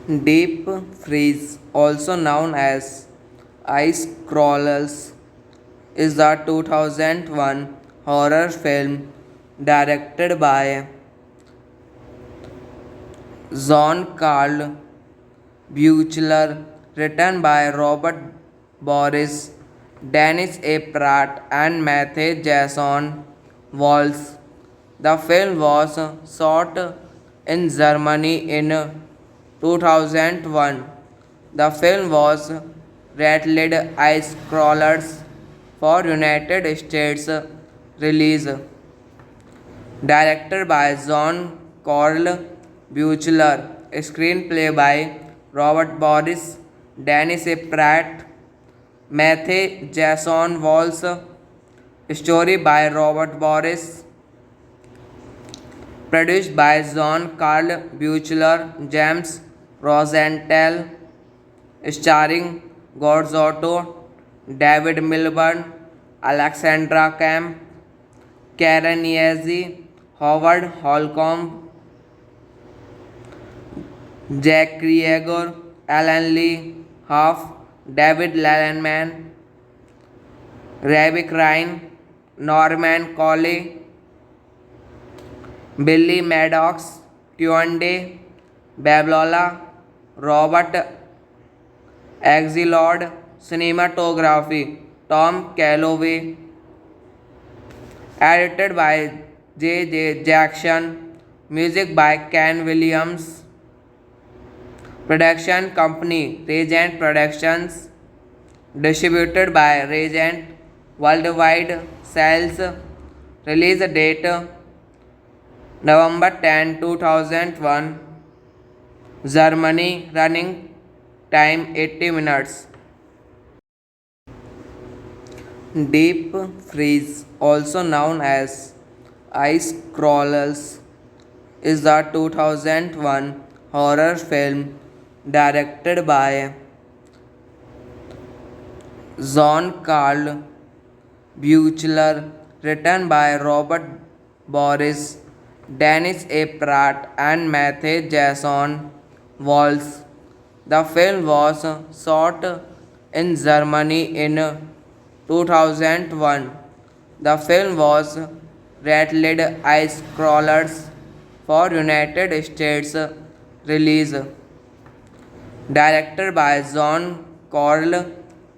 Deep Freeze, also known as Ice Crawlers, is the 2001 horror film directed by Jean-Carl Buechler, written by Robert Boris, Dennis A. Pratt, and Matthew Jason Walls. The film was shot in Germany in 2001. The film was rated Ice Crawlers for United States release. Directed by John Carl Buechler, screenplay by Robert Boris, Dennis A. Pratt, Matthew Jason Walls, story by Robert Boris, produced by John Carl Buechler, James Rosenthal, starring Gorzotto, David Milburn, Alexandra Camp, Karen Yazzie, Howard Holcomb, Jack Krieger, Alan Lee, Huff, David Letterman, Rebecca Ryan, Norman Coley, Billy Maddox, Tuande, Bablola, Robert Axelrod, cinematography, Tom Calloway, edited by J. J. Jackson, music by Ken Williams, production company Regent Productions, distributed by Regent Worldwide Sales, release date November 10, 2001, Germany, running time 80 minutes. Deep Freeze, also known as Ice Crawlers, is the 2001 horror film directed by Jean-Carl Buechler, written by Robert Boris, Dennis A. Pratt, and Matthew Jason Walls. The film was shot in Germany in 2001. The film was rated Ice Crawlers for United States release. Directed by John Carl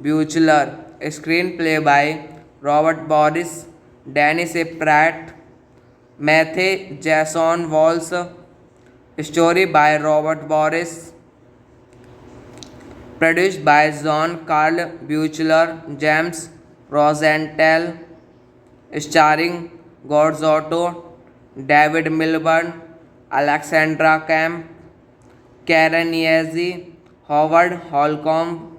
Buechler, screenplay by Robert Boris, Dennis A. Pratt, Matthew Jason Walls, story by Robert Boris, produced by John Carl Buechler, James Rosenthal, starring Gorzotto, David Milburn, Alexandra Camp, Karen Yazzie, Howard Holcomb,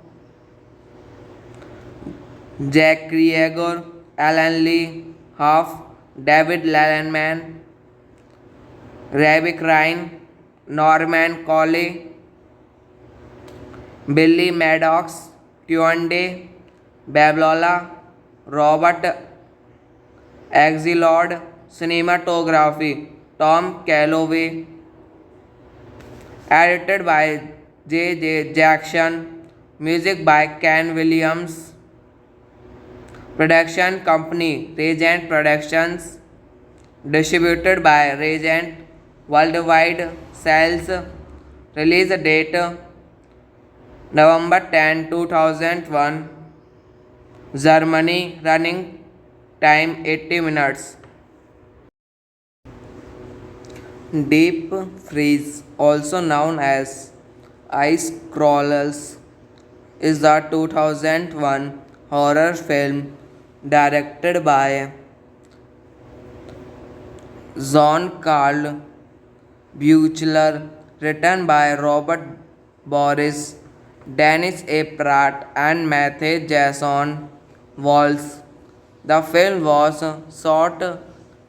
Jack Krieger, Alan Lee, Huff, David Letterman, Rebecca Ryan, Norman Coley, Billy Maddox, Tuande, Bablola, Robert Axelrod, cinematography, Tom Calloway, edited by J. J. Jackson, music by Ken Williams, production company Regent Productions, distributed by Regent Worldwide Sales, release date November 10, 2001, Germany, running time 80 minutes. Deep Freeze, also known as Ice Crawlers, is the 2001 horror film directed by Jean-Carl Buechler, written by Robert Boris, Dennis A. Pratt, and Matthew Jason Walls. The film was shot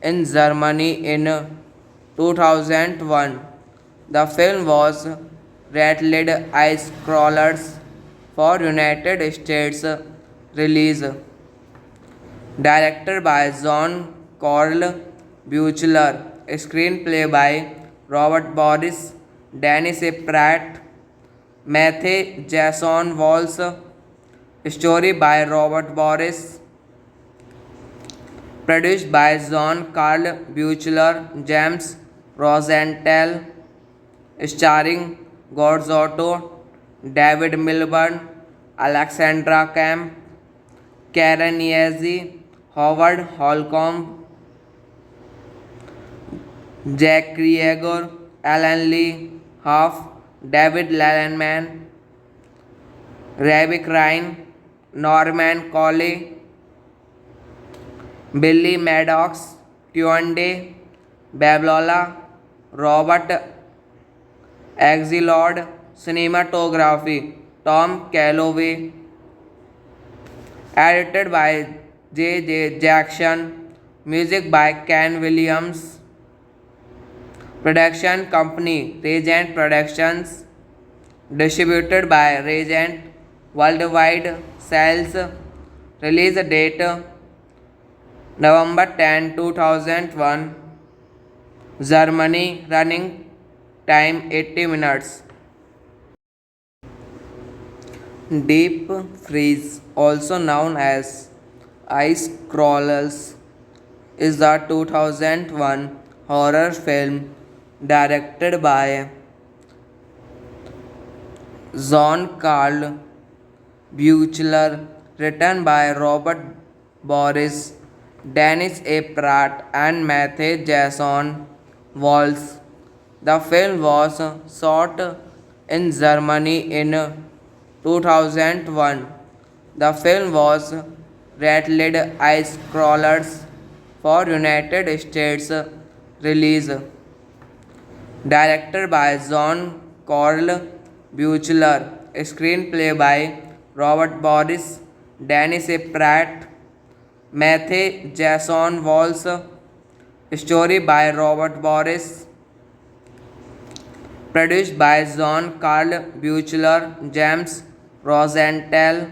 in Germany in 2001. The film was rated Ice Crawlers for United States release. Directed by John Carl Buechler, screenplay by Robert Boris, Dennis A. Pratt, Matthew Jason Walls. Story by Robert Boris. Produced by John Carl Buechler, James Rosenthal. Starring Gorzotto, David Milburn, Alexandra Camp, Karen Yazzie, Howard Holcomb, Jack Krieger, Alan Lee, Huff, David Letterman, Ravi Ryan, Norman Coley, Billy Maddox, Tuande, Bablola, Robert Axelrod. Cinematography Tom Calloway. Edited by J. Jackson. Music by Ken Williams. Production company Regent Productions. Distributed by Regent Worldwide. Sales. Release date November 10, 2001. Germany. Running time 80 minutes. Deep Freeze, also known as Ice Crawlers, is the 2001 horror film directed by John Carl Buechler, written by Robert Boris, Dennis A. Pratt, and Matthew Jason Walls. The film was shot in Germany in 2001. The film was rated Ice Crawlers for United States release. Directed by John Carl Buechler. Screenplay by Robert Boris, Dennis A. Pratt, Matthew Jason Walls. Story by Robert Boris. Produced by John Carl Buechler, James Rosenthal.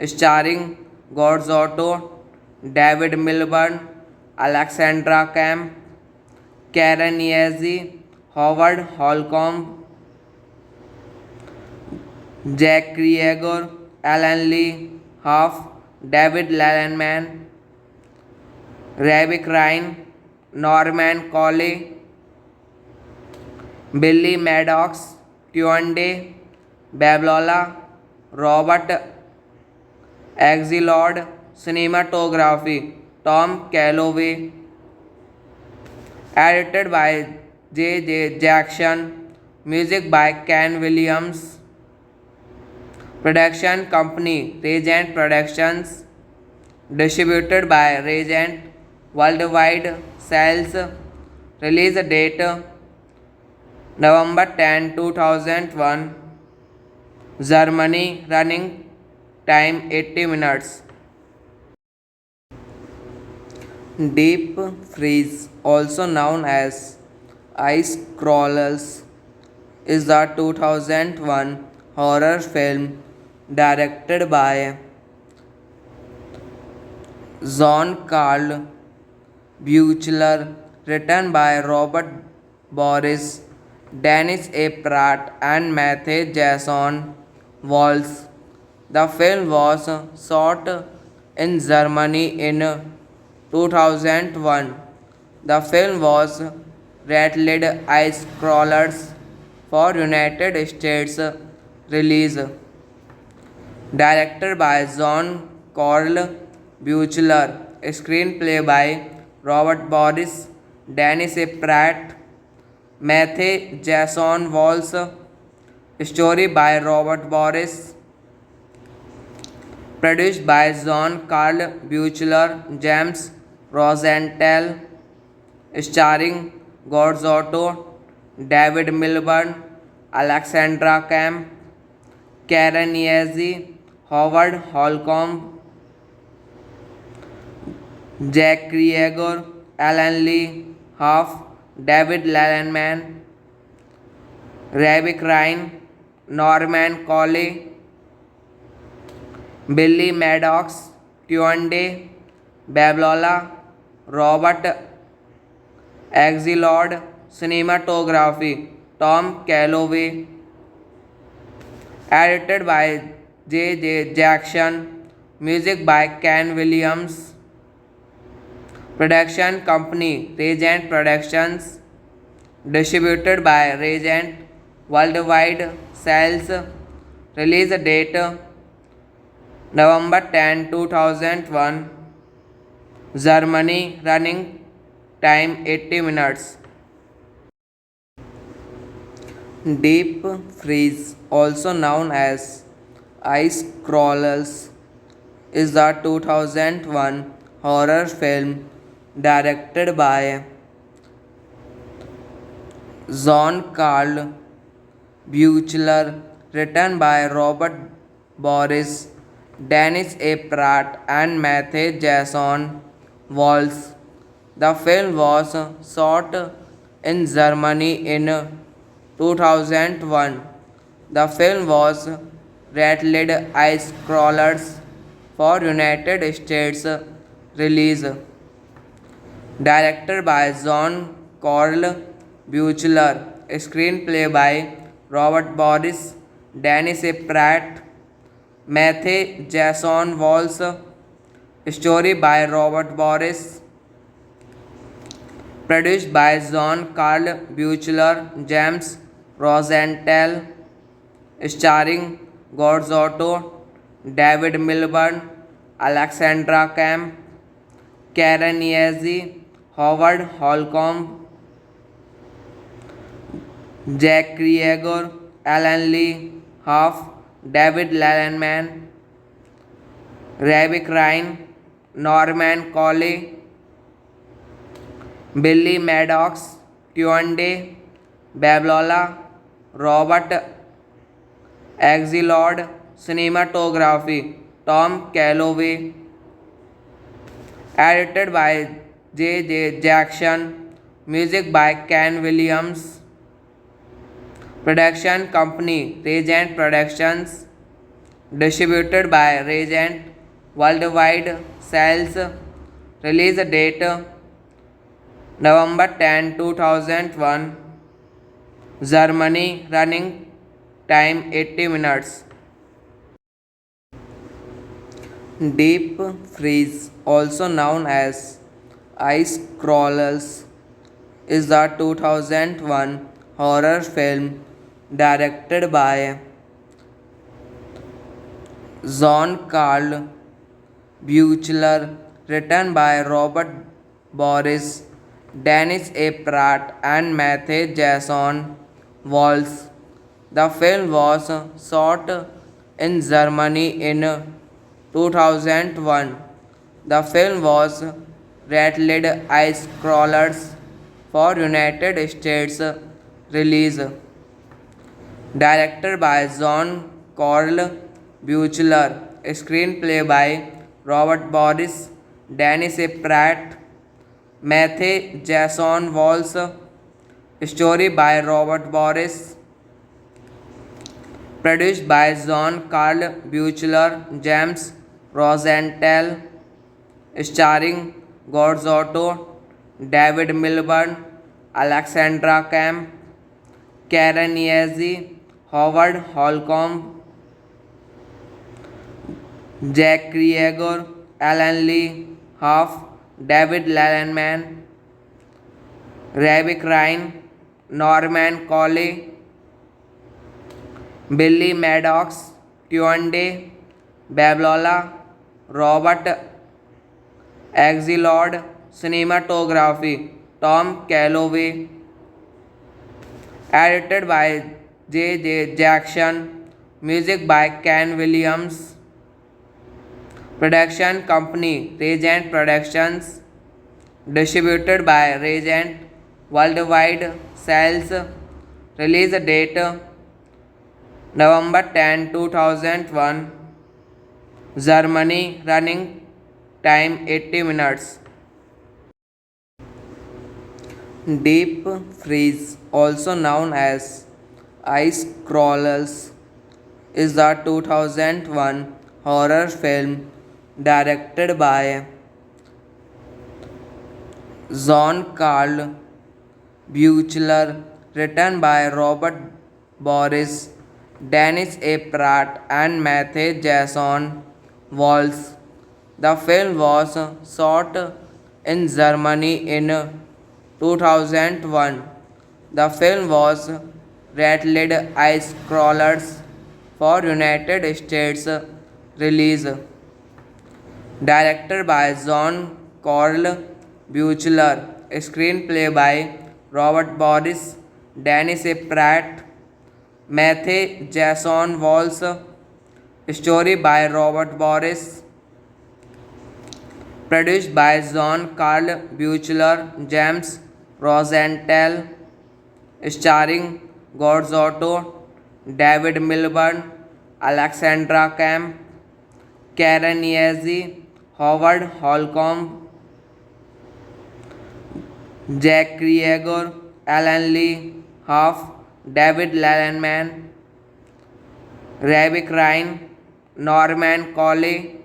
Starring Gorzotto, David Milburn, Alexandra Camp, Karen Yazzie, Howard Holcomb, Jack Krieger, Alan Lee, Huff, David Letterman, Ravi Ryan, Norman Coley, Billy Maddox, Tuande, Bablola, Robert Axelrod. Cinematography Tom Calloway. Edited by J. Jackson. Music by Ken Williams. Production company Regent Productions. Distributed by Regent Worldwide. Sales. Release date November 10, 2001. Germany. Running time 80 minutes. Deep Freeze, also known as Ice Crawlers, is the 2001 horror film directed by John Carl Buechler, written by Robert Boris, Dennis A. Pratt, and Matthew Jason Walls. The film was shot in Germany in 2001. The film was rated Ice Crawlers for United States release. Directed by John Carl Buechler. Screenplay by Robert Boris, Dennis A. Pratt, Matthew Jason Walls. Story by Robert Boris. Produced by John Carl Buechler, James Rosenthal. Starring Gorzotto, David Milburn, Alexandra Camp, Karen Yazzie, Howard Holcomb, Jack Krieger, Alan Lee, Huff, David Letterman, Ravi Ryan, Norman Coley, Billy Maddox, Tuande, Bablola, Robert Axelrod. Cinematography Tom Calloway. Edited by J. Jackson, music by Ken Williams, production company Regent Productions, distributed by Regent Worldwide Sales, release date November 10, 2001, Germany, running time 80 minutes. Deep Freeze, also known as Ice Crawlers, is the 2001 horror film directed by Jean-Carl Buechler, written by Robert Boris, Dennis A. Pratt, and Matthew Jason Walls. The film was shot in Germany in 2001. The film was rated Ice Crawlers for United States release. Directed by John Carl Buechler, screenplay by Robert Boris, Dennis A. Pratt, Matthew Jason Walls, story by Robert Boris, produced by John Carl Buechler, James Rosenthal, starring Gorzotto, David Milburn, Alexandra Camp, Karen Yazzie, Howard Holcomb, Jack Krieger, Alan Lee, Huff, David Letterman, Rebecca Ryan, Norman Coley, Billy Maddox, Tuande, Bablola, Robert Axelrod, cinematography Tom Calloway, edited by J. Jackson, music by Ken Williams, production company Regent Productions, distributed by Regent Worldwide Sales, release date November 10, 2001, Germany, running time 80 minutes. Deep Freeze, also known as Ice Crawlers, is the 2001 horror film directed by Jean-Carl Buechler, written by Robert Boris, Dennis A. Pratt, and Matthew Jason Walls. The film was shot in Germany in 2001. The film was rated Ice Crawlers for United States release. Directed by John Carl Buechler, screenplay by Robert Boris, Dennis A. Pratt, Matthew Jason Walls, story by Robert Boris, produced by John Carl Buechler, James Rosenthal, starring Gorzotto, David Milburn, Alexandra Camp, Karen Yazzie, Howard Holcomb, Jack Krieger, Alan Lee, Huff, David Letterman, Rebecca Ryan, Norman Coley, Billy Maddox, Tuande, Bablola, Robert Axelrod, cinematography Tom Calloway, edited by J. Jackson, music by Ken Williams, production company Regent Productions, distributed by Regent Worldwide Sales, release date November 10, 2001, Germany, running time 80 minutes. Deep Freeze, also known as Ice Crawlers, is the 2001 horror film directed by Jean-Carl Buechler, written by Robert Boris, Dennis A. Pratt and Matthew Jason Walls. The film was shot in Germany in 2001. The film was rated Ice Crawlers for United States release. Directed by John Carl Buechler. Screenplay by Robert Boris, Dennis A. Pratt, Matthew Jason Walls. Story by Robert Boris. Produced by John Carl Buechler, James Rosenthal. Starring Gorzotto, David Milburn, Alexandra Camp, Karen Yazzie, Howard Holcomb, Jack Krieger, Alan Lee, Huff, David Letterman, Ravi Ryan, Norman Coley,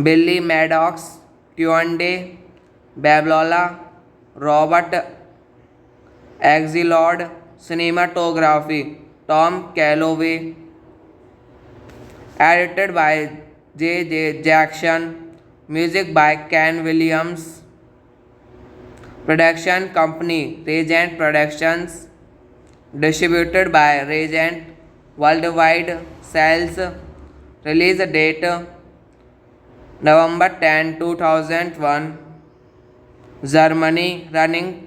Billy Maddox, Tuande, Bablola, Robert Axelrod, Cinematography, Tom Calloway, edited by J. J. Jackson, music by Ken Williams, production company Regent Productions, distributed by Regent Worldwide Sales, release date November 10, 2001, Germany, running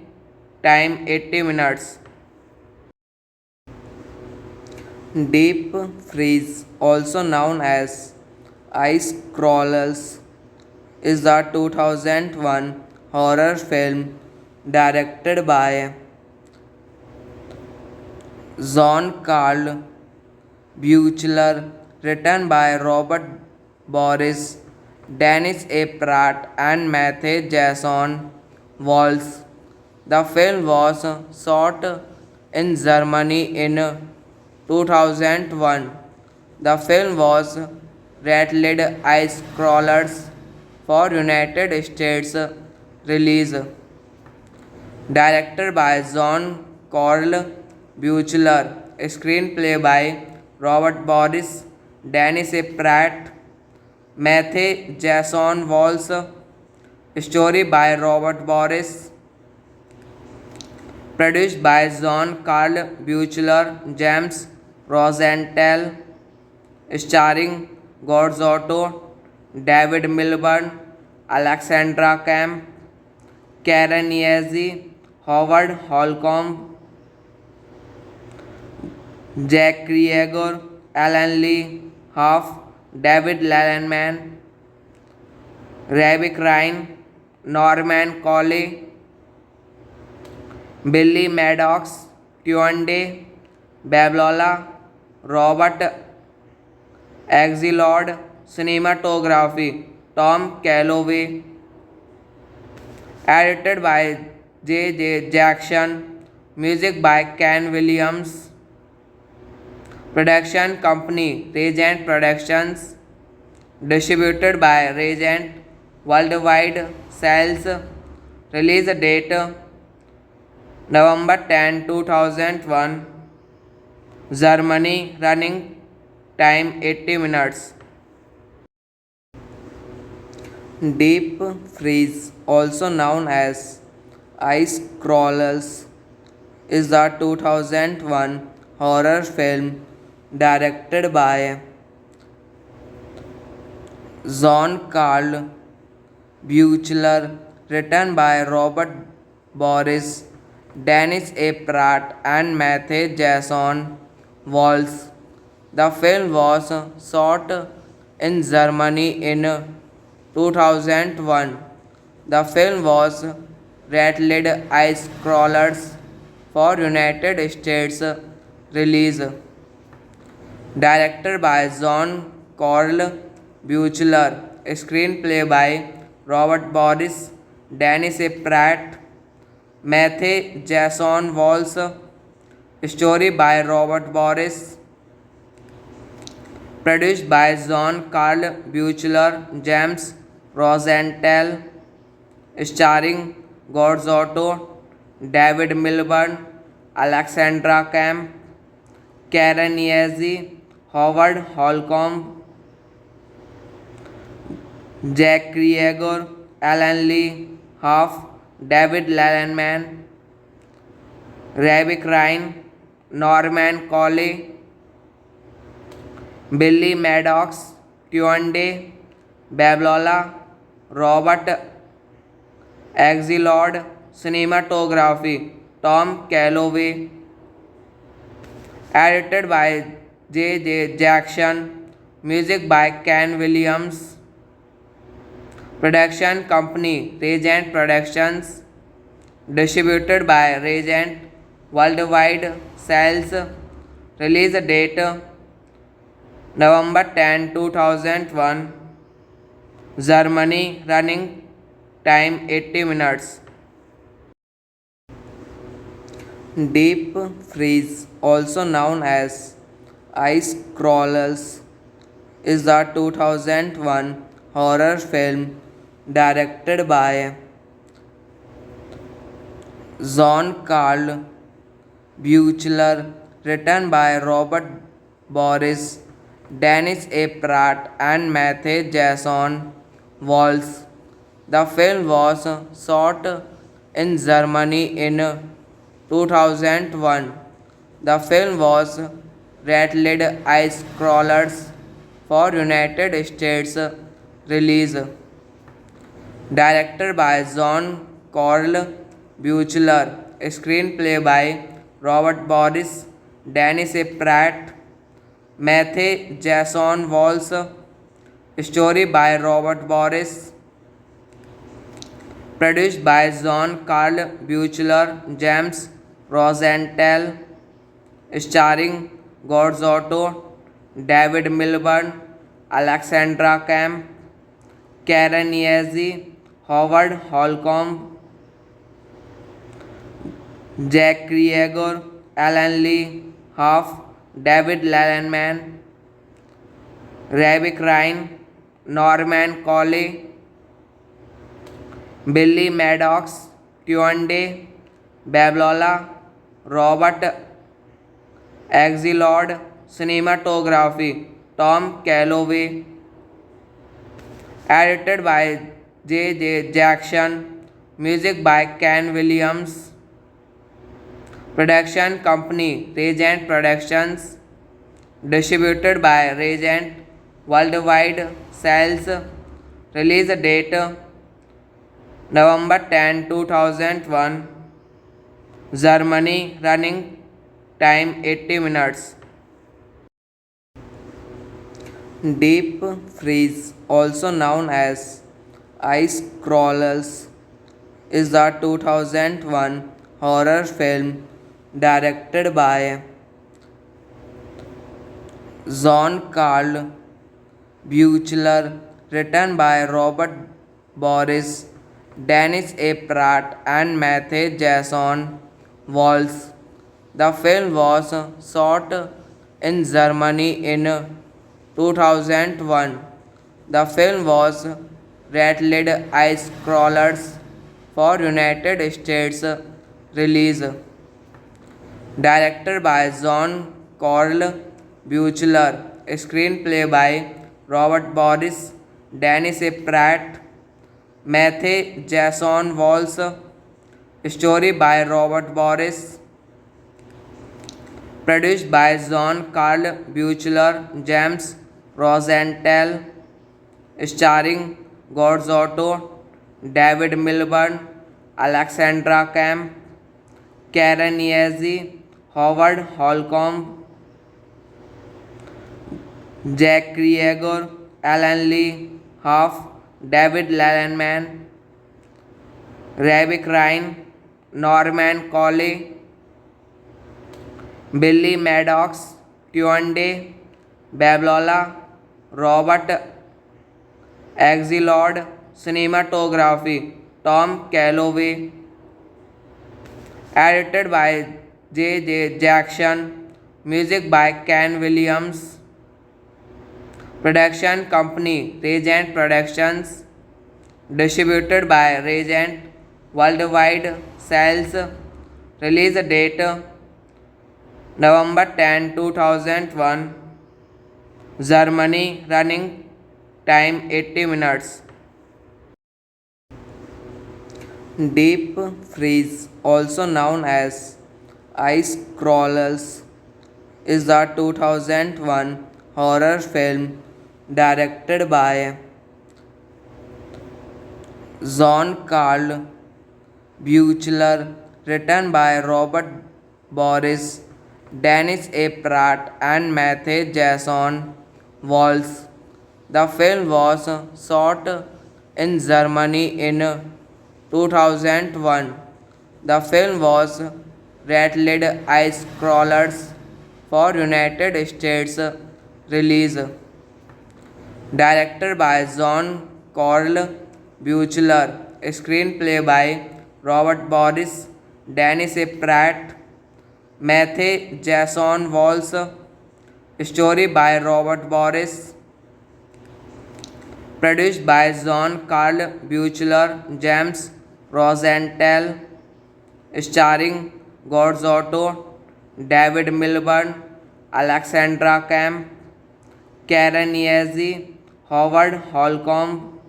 time 80 minutes. Deep Freeze, also known as Ice Crawlers, is the 2001 horror film directed by John Carl Buechler, written by Robert Boris, Dennis A. Pratt, and Matthew Jason Walls. The film was shot in Germany in 2001. The film was rated Ice Crawlers for United States release. Directed by John Carl Buechler. Screenplay by Robert Boris, Dennis A. Pratt, Matthew Jason Walls. Story by Robert Boris. Produced by John Carl Buechler, James Rosenthal. Starring Gorzotto, David Milburn, Alexandra Camp, Karen Yazzie, Howard Holcomb, Jack Krieger, Alan Lee, Huff, David Letterman, Ravi Ryan, Norman Coley, Billy Maddox, Tuande, Bablola, Robert Axelrod, Cinematography, Tom Calloway, edited by J. J. Jackson, music by Ken Williams, production company Regent Productions, distributed by Regent Worldwide Sales, release date November 10, 2001, Germany, running time 80 minutes. Deep Freeze, also known as Ice Crawlers, is the 2001 horror film directed by John Carl Buechler, written by Robert Boris, Dennis A. Pratt, and Matthew Jason Walls. The film was shot in Germany in 2001. The film was rated Ice Crawlers for United States release. Directed by John Carl Buechler. Screenplay by Robert Boris, Dennis A. Pratt, Matthew Jason Walls. Story by Robert Boris. Produced by John Carl Buechler, James Rosenthal. Starring Gorzotto, David Milburn, Alexandra Camp, Karen Yeazy, Howard Holcomb, Jack Krieger, Alan Lee, Huff, David Letterman, Ravi Ryan, Norman Coley, Billy Maddox, Tuande, Bablola, Robert Axelrod, Cinematography, Tom Calloway, edited by J. J. Jackson, music by Ken Williams, production company Regent Productions, distributed by Regent Worldwide Sales, release date November 10, 2001, Germany, running time 80 minutes. Deep Freeze, also known as Ice Crawlers, is the 2001 horror film directed by Jean Carl Buechler, written by Robert Boris, Dennis A. Pratt, and Matthew Jason Walls. The film was shot in Germany in 2001. The film was rated Ice Crawlers for United States release. Directed by John Carl Buechler, screenplay by Robert Boris, Dennis A. Pratt, Matthew Jason Walls, story by Robert Boris, produced by John Carl Buechler, James Rosenthal, starring Gorzotto, David Milburn, Alexandra Camp, Karen Yeazy, Howard Holcomb, Jack Krieger, Alan Lee, Huff, David Letterman, Ravi Ryan, Norman Coley, Billy Maddox, Tuande, Bablola, Robert Axelrod, cinematography, Tom Calloway, edited by J. J. Jackson, music by Ken Williams, production company Regent Productions, distributed by Regent Worldwide Sales, release date November 10, 2001, Germany, running time 80 minutes. Deep Freeze, also known as Ice Crawlers, is the 2001 horror film directed by Jean Carl Buechler, written by Robert Boris, Dennis A. Pratt, and Matthew Jason Walls. The film was shot in Germany in 2001. The film was rated Ice Crawlers for United States release. Directed by John Carl Buechler, screenplay by Robert Boris, Dennis A. Pratt, Matthew Jason Walls, story by Robert Boris, produced by John Carl Buechler, James Rosenthal, starring Gorzotto, David Milburn, Alexandra Camp, Karen Yeazy, Howard Holcomb, Jack Krieger, Alan Lee, Huff, David Letterman, Ravi Ryan, Norman Coley, Billy Maddox, Tuande, Bablola, Robert Axelrod, cinematography, Tom Calloway, edited by J. J. Jackson, music by Ken Williams, production company Regent Productions, distributed by Regent Worldwide Sales, release date November 10, 2001. Germany. Running time 80 minutes. Deep Freeze, also known as Ice Crawlers, is the 2001 horror film directed by Jean-Carl Buechler, written by Robert Boris, Dennis A. Pratt, and Matthew Jason Walls. The film was shot in Germany in 2001. The film was rated Ice Crawlers for United States release. Directed by John Carl Buechler, screenplay by Robert Boris, Dennis A. Pratt, Matthew Jason Walls, story by Robert Boris, produced by John Carl Buechler, James Rosenthal, starring Gorzotto, David Milburn, Alexandra Camp, Karen Yazzie, Howard Holcomb,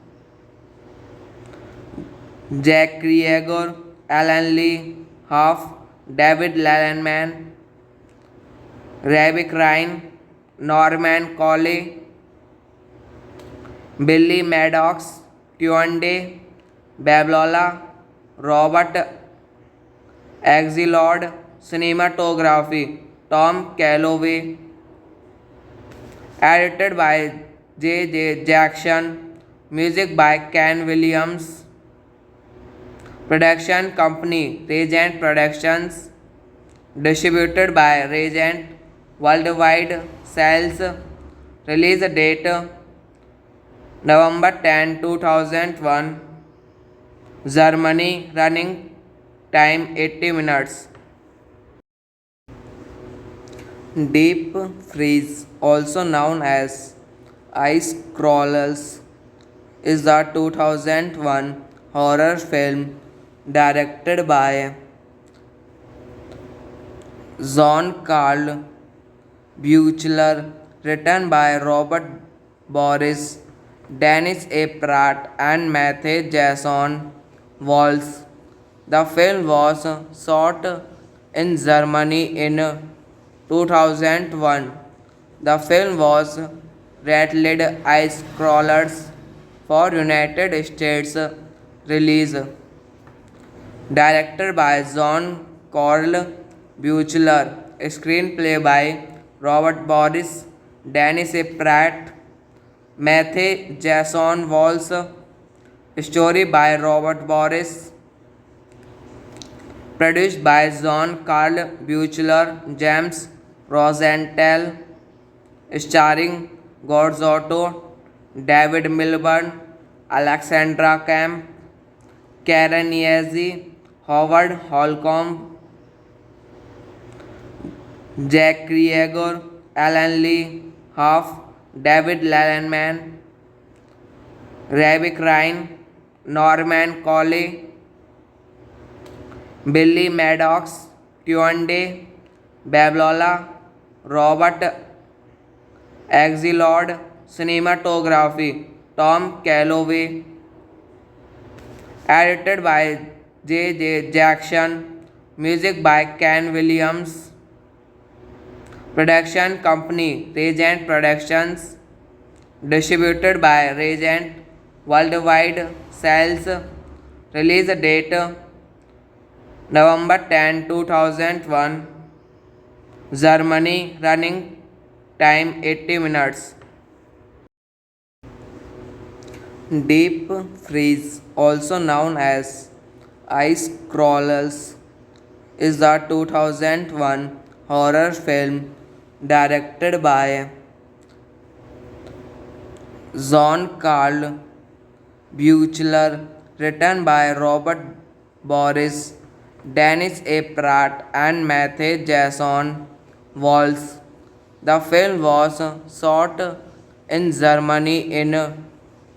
Jack Krieger, Alan Lee, Huff, David Letterman, Rebecca Ryan, Norman Coley, Billy Maddox, Tuande, Bablola, Robert Axelrod, cinematography, Tom Calloway, edited by J. Jackson, music by Ken Williams, production company Regent Productions, distributed by Regent Worldwide Sales, release date November 10, 2001, Germany, running time 80 minutes. Deep Freeze, also known as Ice Crawlers, is the 2001 horror film directed by Jean-Carl Buechler, written by Robert Boris, Dennis A. Pratt, and Matthew Jason Walls. The film was shot in Germany in 2001. The film was rated Ice Crawlers for United States release. Directed by John Carl Buechler, screenplay by Robert Boris, Dennis A. Pratt, Matthew Jason Walls, story by Robert Boris, produced by John Carl Buechler, James Rosenthal, starring Gorzotto, David Milburn, Alexandra Camp, Karen Yazzie, Howard Holcomb, Jack Krieger, Alan Lee, Huff, David Letterman, Rebecca Ryan, Norman Coley, Billy Maddox, Tuande, Bablola, Robert Axelrod, cinematography, Tom Calloway, edited by J. Jackson, music by Ken Williams, production company Regent Productions, distributed by Regent Worldwide Sales, release date November 10, 2001, Germany, running time 80 minutes. Deep Freeze, also known as Ice Crawlers, is the 2001 horror film directed by Jean-Carl Buechler, written by Robert Boris, Dennis A. Pratt, and Matthew Jason Walls. The film was shot in Germany in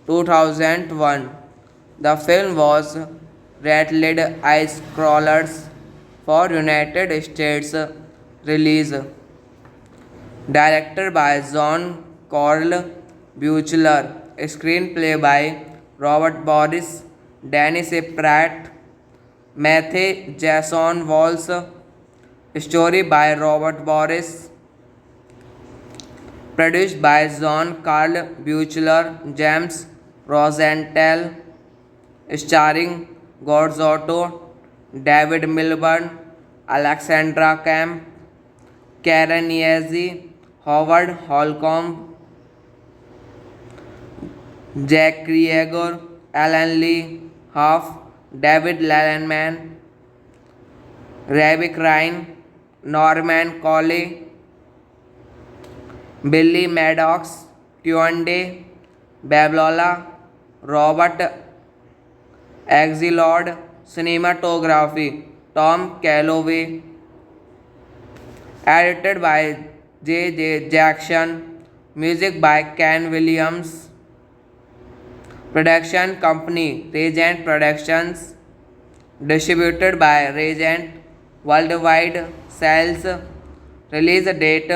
2001. The film was rated Ice Crawlers for United States release. Directed by John Carl Buechler. Screenplay by Robert Boris, Dennis A. Pratt, Matthew Jason Walsh. Story by Robert Boris. Produced by John Carl Buechler, James Rosenthal. Starring Gorzotto, David Milburn, Alexandra Camp, Karen Yazzie, Howard Holcomb, Jack Krieger, Alan Lee, Huff, David Letterman, Ravi Ryan, Norman Coley, Billy Maddox, Tuande, Bablola, Robert Axelrod. Cinematography Tom Calloway. Edited by J. J. Jackson. Music by Ken Williams. Production company Regent Productions. Distributed by Regent Worldwide Sales. Release date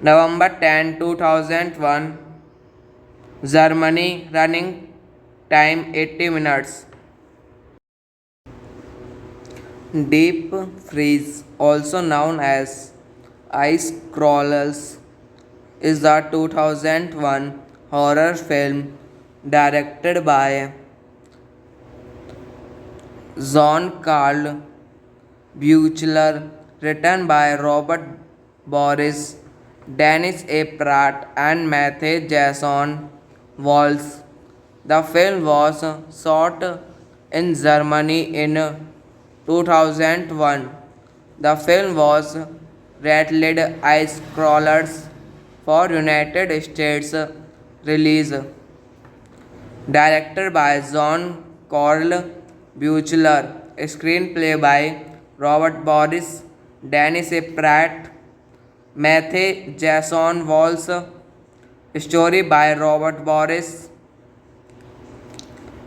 November 10, 2001. Germany. Running time 80 minutes. Deep Freeze, also known as Ice Crawlers, is the 2001 horror film directed by John Carl Buechler, written by Robert Boris, Dennis A. Pratt, and Matthew Jason Walsh. The film was shot in Germany in 2001. The film was rated Ice Crawlers for United States release. Directed by John Carl Buechler. Screenplay by Robert Boris, Dennis A. Pratt, Matthew Jason Walsh. Story by Robert Boris.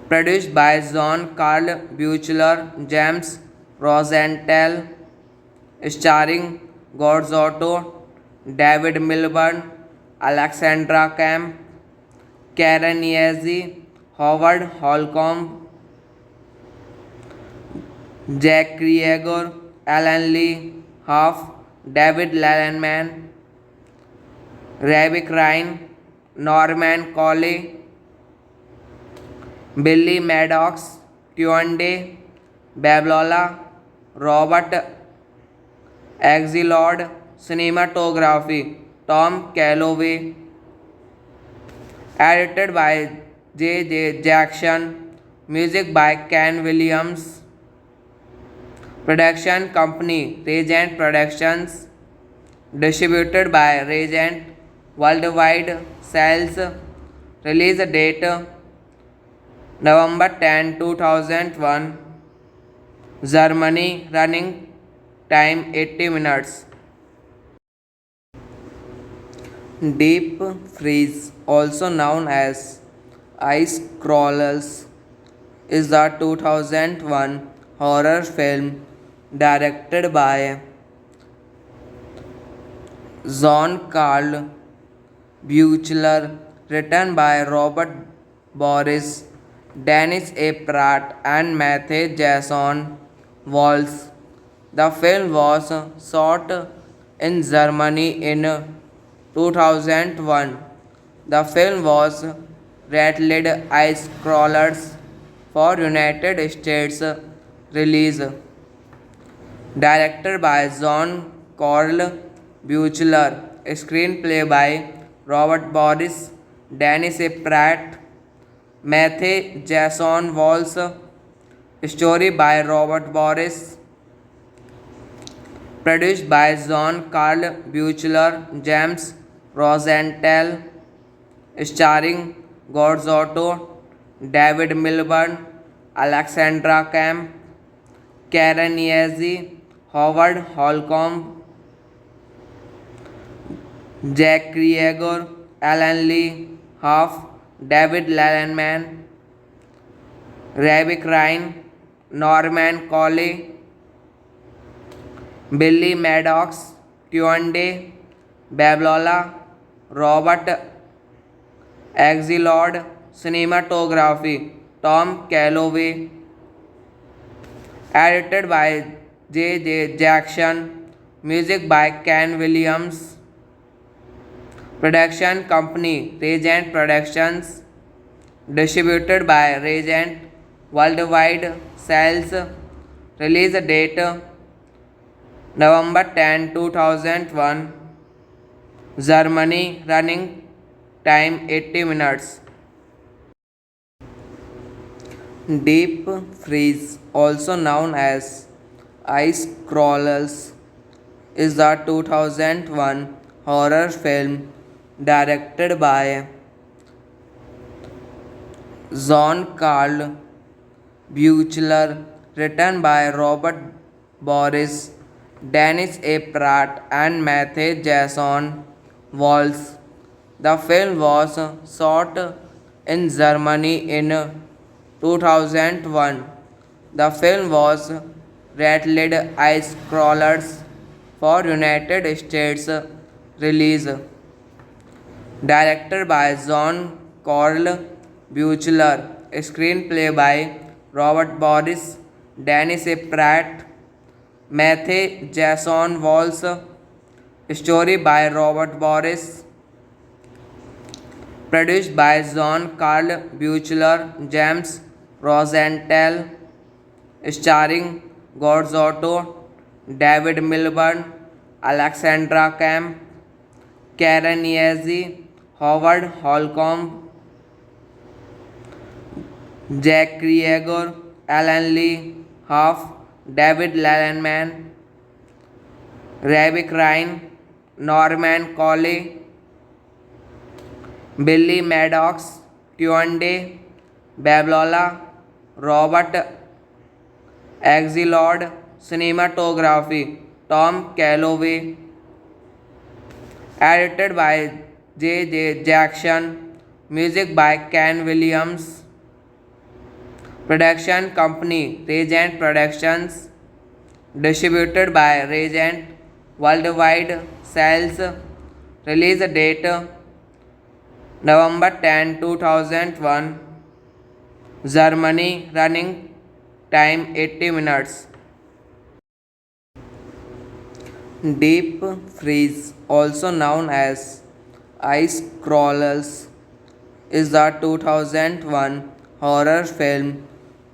Produced by John Carl Buechler, James Rosenthal. Starring Gorzotto, David Milburn, Alexandra Camp, Karen Yazzie, Howard Holcomb, Jack Krieger, Alan Lee, Huff, David Letterman, Ravi Ryan, Norman Coley, Billy Maddox, Tuande, Bablola, Robert Axelrod. Cinematography Tom Calloway. Edited by J. J. Jackson. Music by Ken Williams. Production company Regent Productions. Distributed by Regent Worldwide Sales. Release date November 10, 2001. Germany. Running time 80 minutes. Deep Freeze, also known as Ice Crawlers, is the 2001 horror film directed by John Carl Buechler, written by Robert Boris, Dennis A. Pratt, and Matthew Jason Walsh. The film was shot in Germany in 2001. The film was rated Ice Crawlers for United States release. Directed by John Carl Buechler. Screenplay by Robert Boris, Dennis A. Pratt, Matthew Jason Walsh. Story by Robert Boris. Produced by John Carl Buechler, James Rosenthal. Starring Gorzotto, David Milburn, Alexandra Camp, Karen Yazzie, Howard Holcomb, Jack Krieger, Alan Lee, Huff, David Letterman, Ravi Ryan, Norman Coley, Billy Maddox, Tuande, Bablola, Robert Axelrod, cinematography, Tom Calloway, edited by J. J. Jackson, music by Ken Williams, production company Regent Productions, distributed by Regent Worldwide Sales, release date November 10, 2001, Germany, running time 80 minutes. Deep Freeze, also known as Ice Crawlers, is the 2001 horror film directed by Jean Carl Buechler, written by Robert Boris, Dennis A. Pratt, and Matthew Jason Walls. The film was shot in Germany in 2001. The film was rated Ice Crawlers for United States release. Directed by John Carl Buechler, screenplay by Robert Boris, Dennis A. Pratt, Matthew Jason Walls, story by Robert Boris, produced by John Carl Buechler, James Rosenthal, starring Gorzotto, David Milburn, Alexandra Camp, Karen Yazzie, Howard Holcomb, Jack Krieger, Alan Lee, Huff, David Letterman, Rebecca Ryan, Norman Coley, Billy Maddox, Tuande, Bablola, Robert Axelrod, cinematography, Tom Calloway, edited by J. J. Jackson, music by Ken Williams, production company Regent Productions, distributed by Regent Worldwide Sales, release date November 10, 2001, Germany, running time 80 minutes. Deep Freeze, also known as Ice Crawlers, is the 2001 horror film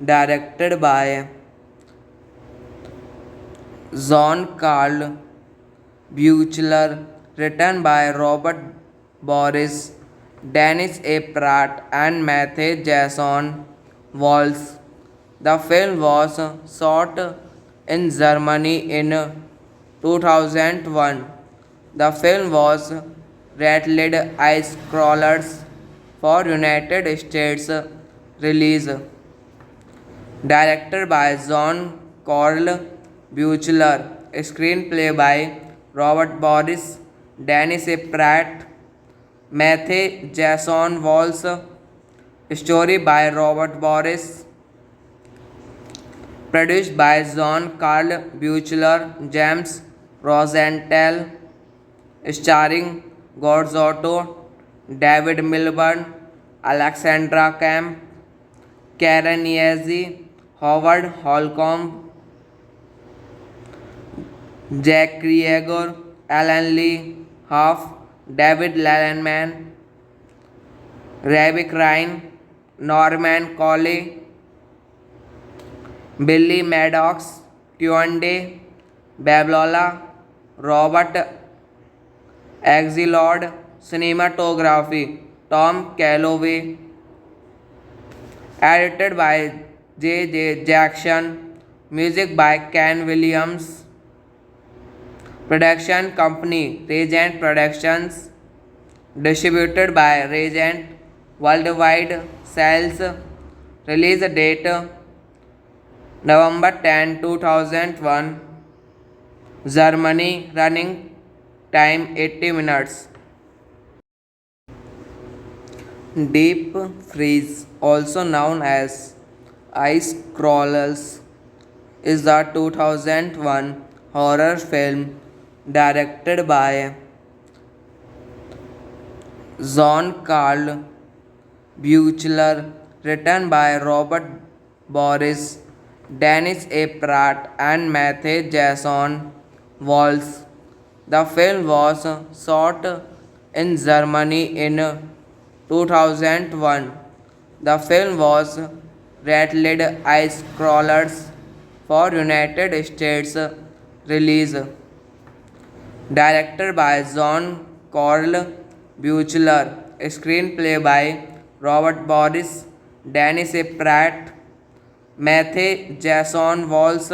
directed by Jean Carl Buechler, written by Robert Boris, Dennis A. Pratt, and Matthew Jason Walls. The film was shot in Germany in 2001. The film was rated Ice Crawlers for United States release. Directed by John Carl Buechler, screenplay by Robert Boris, Dennis A. Pratt, Matthew Jason Walls, story by Robert Boris, produced by John Carl Buechler, James Rosenthal, starring Gorzotto, David Milburn, Alexandra Camp, Karen Yazzie, Howard Holcomb, Jack Krieger, Alan Lee, Huff, David Letterman, Rebecca Ryan, Norman Coley, Billy Maddox, Tuande, Bablola, Robert Axelrod, cinematography, Tom Calloway, edited by J. J. Jackson, music by Ken Williams, production company Regent Productions, distributed by Regent Worldwide Sales, release date November 10, 2001, Germany, running time 80 minutes. Deep Freeze, also known as Ice Crawlers, is the 2001 horror film directed by Jean-Carl Buechler, written by Robert Boris, Dennis A. Pratt, and Matthew Jason Walls. The film was shot in Germany in 2001. The film was rated Ice Crawlers for United States release. Directed by John Carl Buechler, screenplay by Robert Boris, Dennis A. Pratt, Matthew Jason Walls,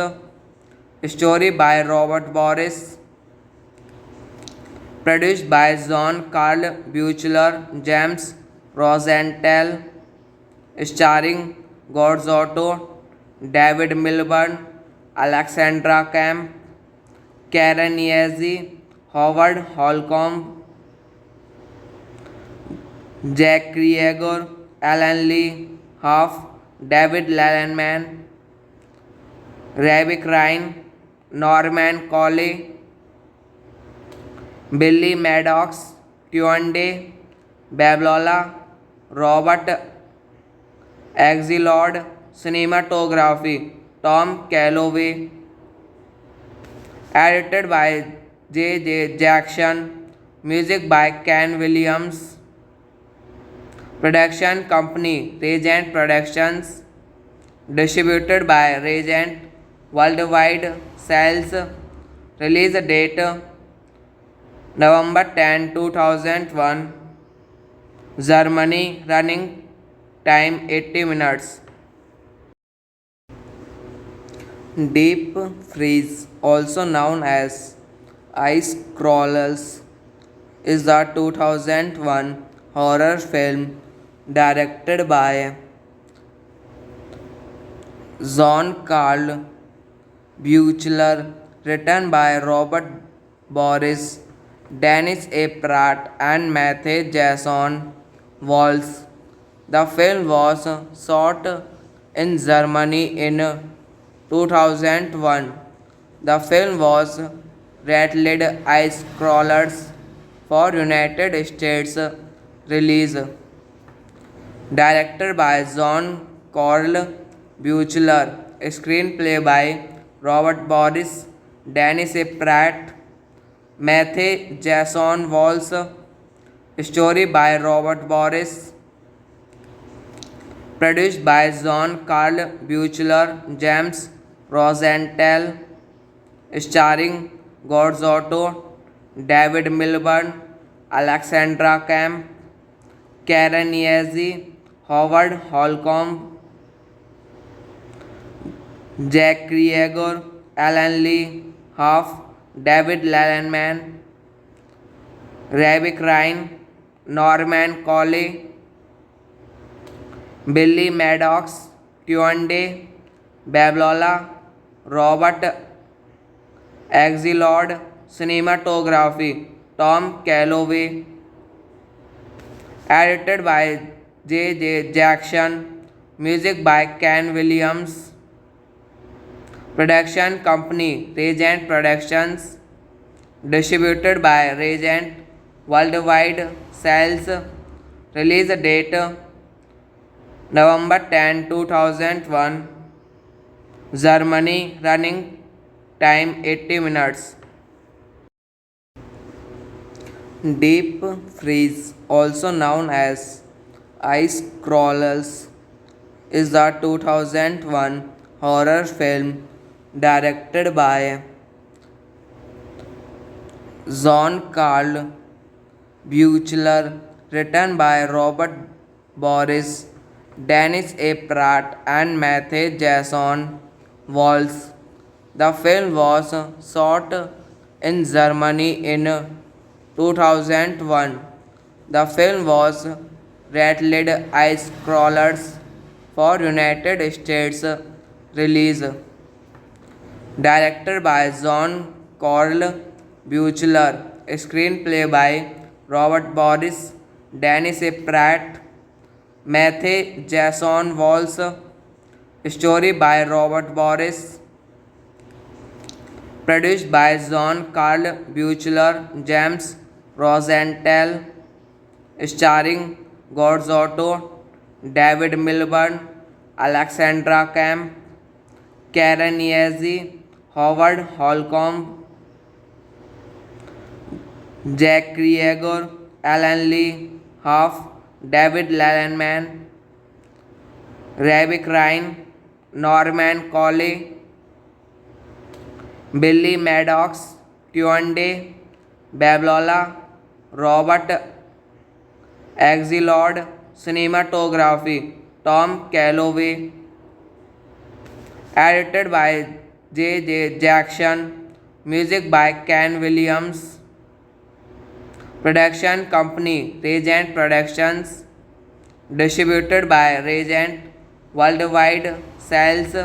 story by Robert Boris, produced by John Carl Buechler, James Rosenthal, starring Gorzotto, David Milburn, Alexandra Camp, Karen Yazzie, Howard Holcomb, Jack Krieger, Alan Lee, Huff, David Letterman, Ravi Ryan, Norman Coley, Billy Maddox, Tuande, Bablola, Robert Axelrod, cinematography, Tom Calloway, edited by J. J. Jackson, music by Ken Williams, production company Regent Productions, distributed by Regent Worldwide Sales, release date November 10, 2001, Germany, running time 80 minutes. Deep Freeze, also known as Ice Crawlers, is the 2001 horror film directed by Jean-Carl Buechler, written by Robert Boris, Dennis A. Pratt, and Matthew Jason Walls. The film was shot in Germany in 2001. The film was rated Ice Crawlers for United States release. Directed by John Carl Buechler, screenplay by Robert Boris, Dennis A. Pratt, Matthew Jason Walls, story by Robert Boris, produced by John Carl Buechler, James Rosenthal, starring Gorzotto, David Milburn, Alexandra Camp, Karen Yazzie, Howard Holcomb, Jack Krieger, Alan Lee, Huff, David Letterman, Ravi Ryan, Norman Coley, Billy Maddox, Tuande, Bablola, Robert Axelrod, cinematography, Tom Calloway, edited by J. J. Jackson, music by Ken Williams, production company Regent Productions, distributed by Regent Worldwide Sales, release date November 10, 2001, Germany, running time 80 minutes. Deep Freeze, also known as Ice Crawlers, is the 2001 horror film directed by Jean-Carl Buechler, written by Robert Boris, Dennis A. Pratt, and Matthew Jason Walls. The film was shot in Germany in 2001. The film was rated Ice Crawlers for United States release. Directed by John Carl Buechler, screenplay by Robert Boris, Dennis A. Pratt, Matthew Jason Walls, story by Robert Boris, produced by John Carl Buechler, James Rosenthal, starring Gorzotto, David Milburn, Alexandra Camp, Karen Yazzie, Howard Holcomb, Jack Krieger, Alan Lee, Huff, David Letterman, Ravi Ryan, Norman Collie, Billy Maddox, Tuande, Bablola, Robert Axelrod, cinematography, Tom Calloway, edited by J. J. Jackson, music by Ken Williams, production company Regent Productions, distributed by Regent Worldwide Sales,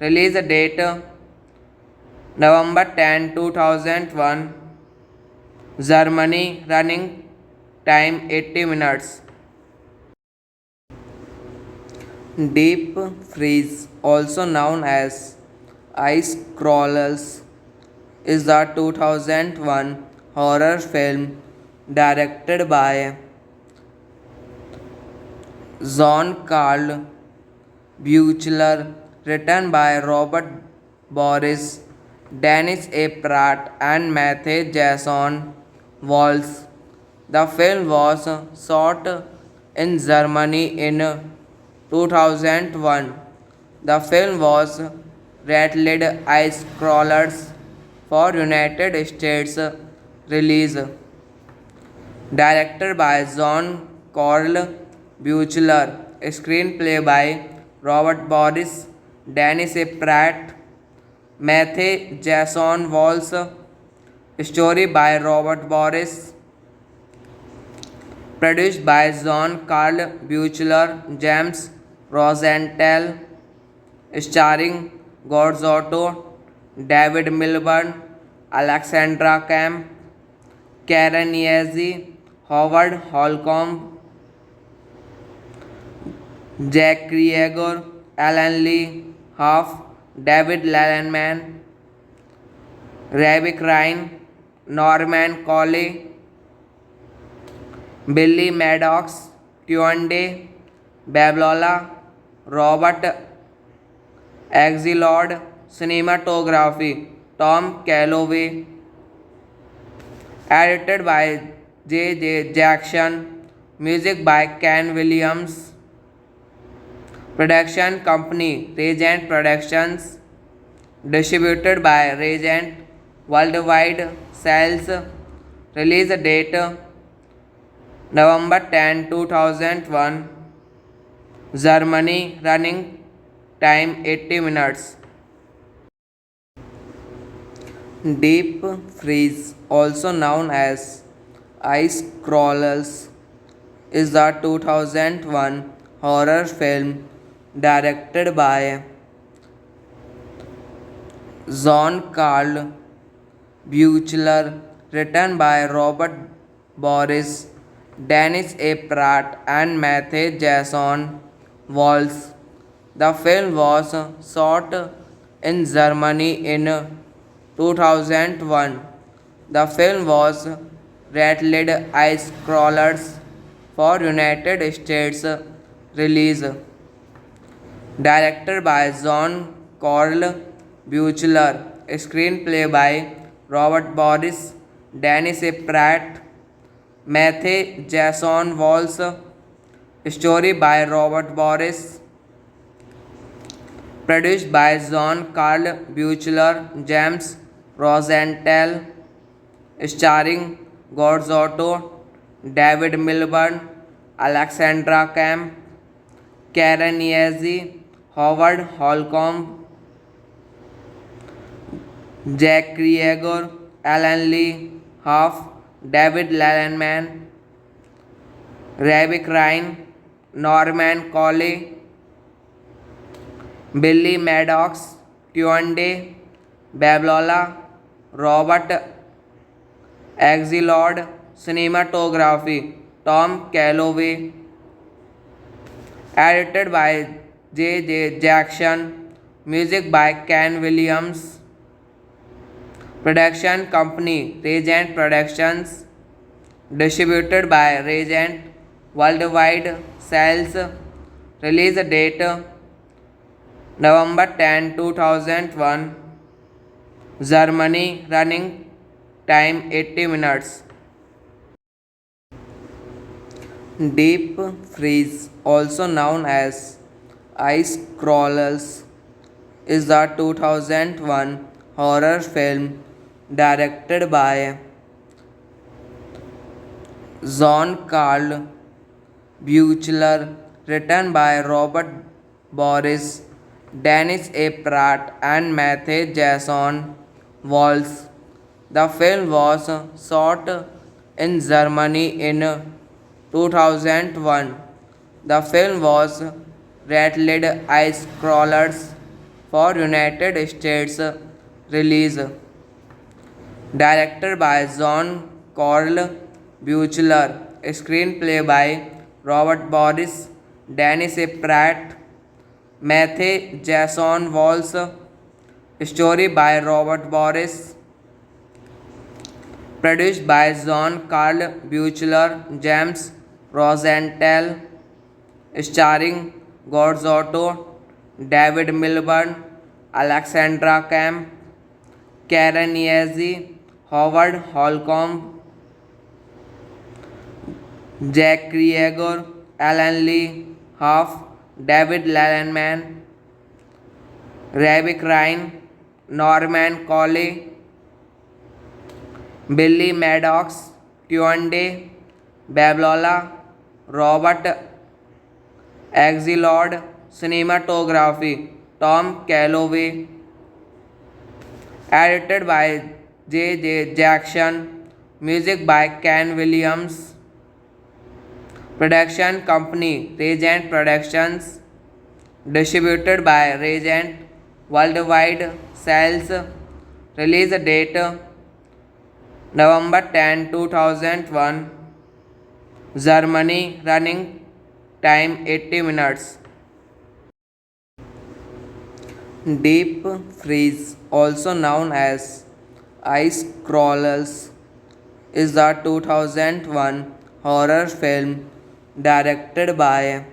release date November 10, 2001, Germany, running time 80 minutes. Deep Freeze, also known as Ice Crawlers, is the 2001 horror film directed by John Carl Buechler, written by Robert Boris, Dennis A. Pratt, and Matthew Jason Walls. The film was shot in Germany in 2001. The film was rated Ice Crawlers for United States release. Directed by John Carl Buechler, screenplay by Robert Boris, Dennis A. Pratt, Matthew Jason Walls, story by Robert Boris, produced by John Carl Buechler, James Rosenthal, starring Gorzotto, David Milburn, Alexandra Camp, Karen Yazzie, Howard Holcomb, Jack Krieger, Alan Lee, Huff, David Letterman, Ravi Ryan, Norman Collie, Billy Maddox, Tuande, Bablola, Robert Axelrod, cinematography, Tom Calloway, edited by J. J. Jackson, music by Ken Williams, production company Regent Productions, distributed by Regent Worldwide Sales, release date November 10, 2001, Germany, running time 80 minutes. Deep Freeze, also known as Ice Crawlers, is the 2001 horror film directed by John Carl Buechler, written by Robert Boris, Dennis A. Pratt, and Matthew Jason Walls. The film was shot in Germany in 2001. The film was rated Ice Crawlers for United States release. Directed by John Carl Buechler, screenplay by Robert Boris, Dennis A. Pratt, Matthew Jason Walls, story by Robert Boris, produced by John Carl Buechler, James Rosenthal, starring Gorzotto, David Milburn, Alexandra Camp, Karen Yazzie, Howard Holcomb, Jack Krieger, Alan Lee, Huff, David Letterman, Ravi Ryan, Norman Collie, Billy Maddox, Tuande, Bablola, Robert Axelrod, cinematography, Tom Calloway, edited by J. J. Jackson, music by Ken Williams, Production company Regent Productions. Distributed by Regent Worldwide. Sales. Release date November 10, 2001. Germany. Running time 80 minutes. Deep Freeze, also known as Ice Crawlers, is the 2001 horror film directed by Jean-Carl Buechler, written by Robert Boris, Dennis A. Pratt, and Matthew Jason Walls. The film was shot in Germany in 2001. The film was rated Ice Crawlers for United States release. Directed by John Carl Buechler, screenplay by Robert Boris, Dennis A. Pratt, Matthew Jason Walls, story by Robert Boris, produced by John Carl Buechler, James Rosenthal, starring Gorzotto, David Milburn, Alexandra Camp, Karen Yazzie, Howard Holcomb, Jack Krieger, Alan Lee, Huff, David Letterman, Rebecca Ryan, Norman Coley, Billy Maddox, Tuande, Bablola, Robert Axelrod, cinematography, Tom Calloway, edited by J. Jackson, music by Ken Williams, production company Regent Productions, distributed by Regent Worldwide. Sales, release date November 10, 2001. Germany. Running time 80 minutes. Deep Freeze, also known as Ice Crawlers, is the 2001 horror film directed by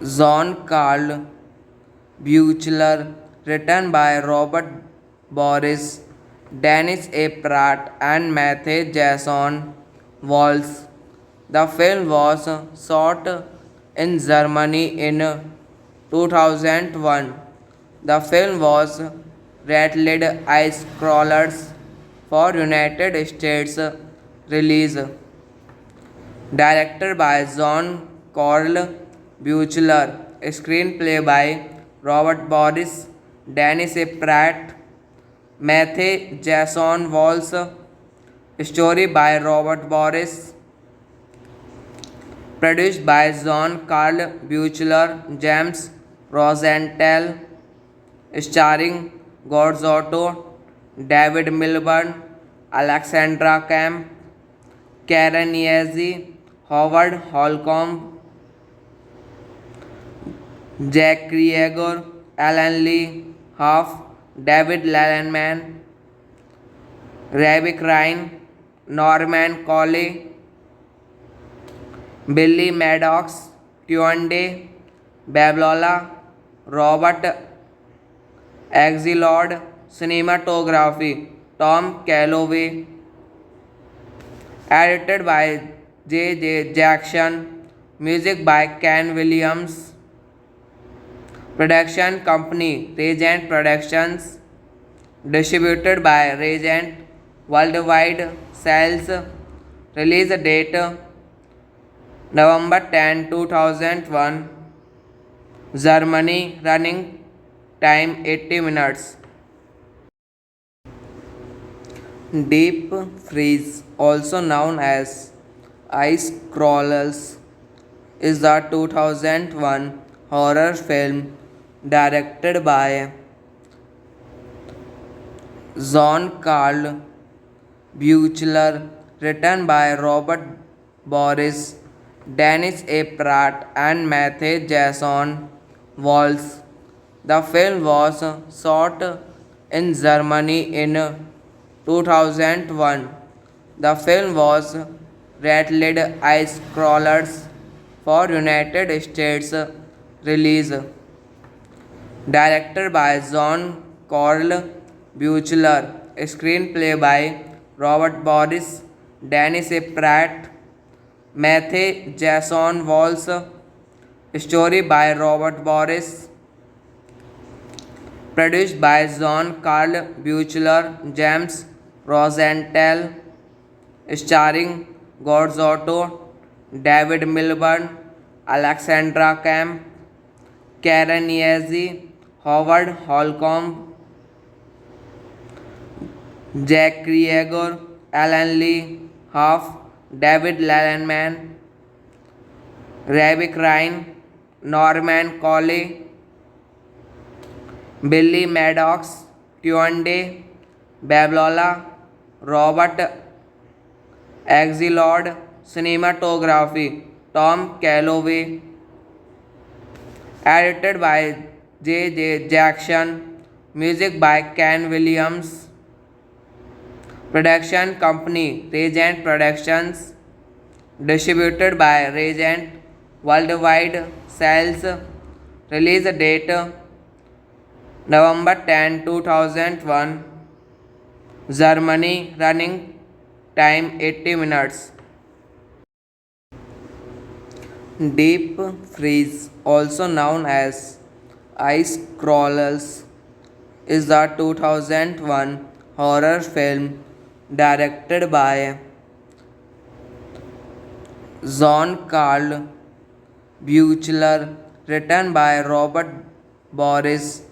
Jean-Carl Buechler, written by Robert Boris, Dennis A. Pratt, and Matthew Jason Walls. The film was shot in Germany in 2001. The film was rated Ice Crawlers for United States release. Directed by John Carl Buechler, screenplay by Robert Boris, Dennis A. Pratt, Matthew Jason Walls, story by Robert Boris, produced by John Carl Buechler, James Rosenthal, starring Gorzotto, David Milburn, Alexandra Camp, Karen Yazzie, Howard Holcomb, Jack Krieger, Alan Lee, Huff, David Letterman, Rebecca Ryan, Norman Coley, Billy Maddox, Tuande, Bablola, Robert Axelrod, cinematography, Tom Calloway, edited by J. Jackson, music by Ken Williams, production company Regent Productions, distributed by Regent Worldwide. Sales, release date November 10, 2001. Germany. Running time 80 minutes. Deep Freeze, also known as Ice Crawlers, is the 2001 horror film directed by Jean-Carl Buechler, written by Robert Boris, Dennis A. Pratt, and Matthew Jason Walls. The film was shot in Germany in 2001. The film was rated ice crawlers for United States release. Directed by John Carl Buechler, screenplay by Robert Boris, Dennis A. Pratt, Matthew Jason Walsh, story by Robert Boris, produced by John Carl Buechler, James Rosenthal, starring Gorzotto, David Milburn, Alexandra Camp, Karen Yazzie, Howard Holcomb, Jack Krieger, Alan Lee, Huff, David Letterman, Ravi Ryan, Norman Coley, Billy Maddox, Tuande, Bablola, Robert Axelrod, cinematography, Tom Calloway, edited by J. J. Jackson, music by Ken Williams, production company Regent Productions, distributed by Regent Worldwide Sales, release date November 10, 2001, Germany, running time 80 minutes. Deep Freeze, also known as Ice Crawlers, is the 2001 horror film directed by John Carl Buechler, written by Robert Boris,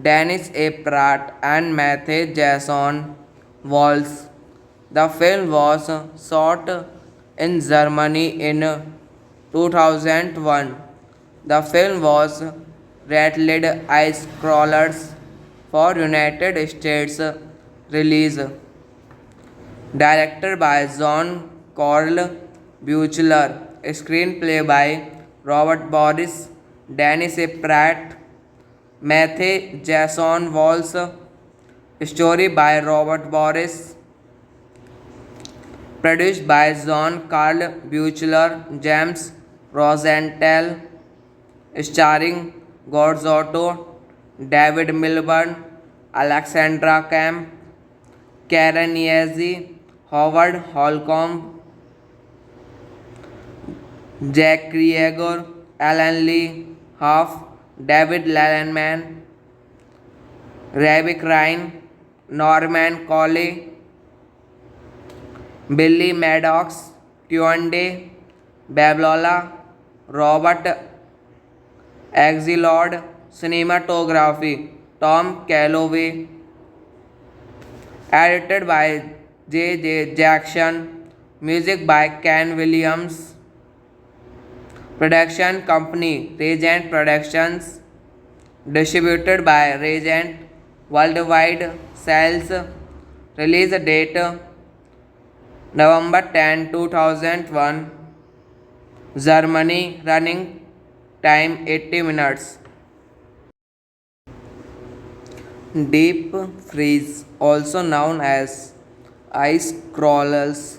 Dennis A. Pratt, and Matthew Jason Walsh. The film was shot in Germany in 2001. The film was rated ice crawlers for United States release. Directed by John Carl Buechler, screenplay by Robert Boris, Dennis A. Pratt, Matthew Jason Walsh, story by Robert Boris, produced by John Carl Buechler, James Rosenthal, starring Gorzotto, David Milburn, Alexandra Camp, Karen Yazzie, Howard Holcomb, Jack Krieger, Alan Lee, Huff, David Letterman, Ravi Ryan, Norman Coley, Billy Maddox, Tuande, Bablola, Robert Axelrod, cinematography, Tom Calloway, edited by J. J. Jackson, music by Ken Williams, production company Regent Productions, distributed by Regent Worldwide Sales, release date November 10, 2001, Germany, running time 80 minutes. Deep Freeze, also known as Ice Crawlers,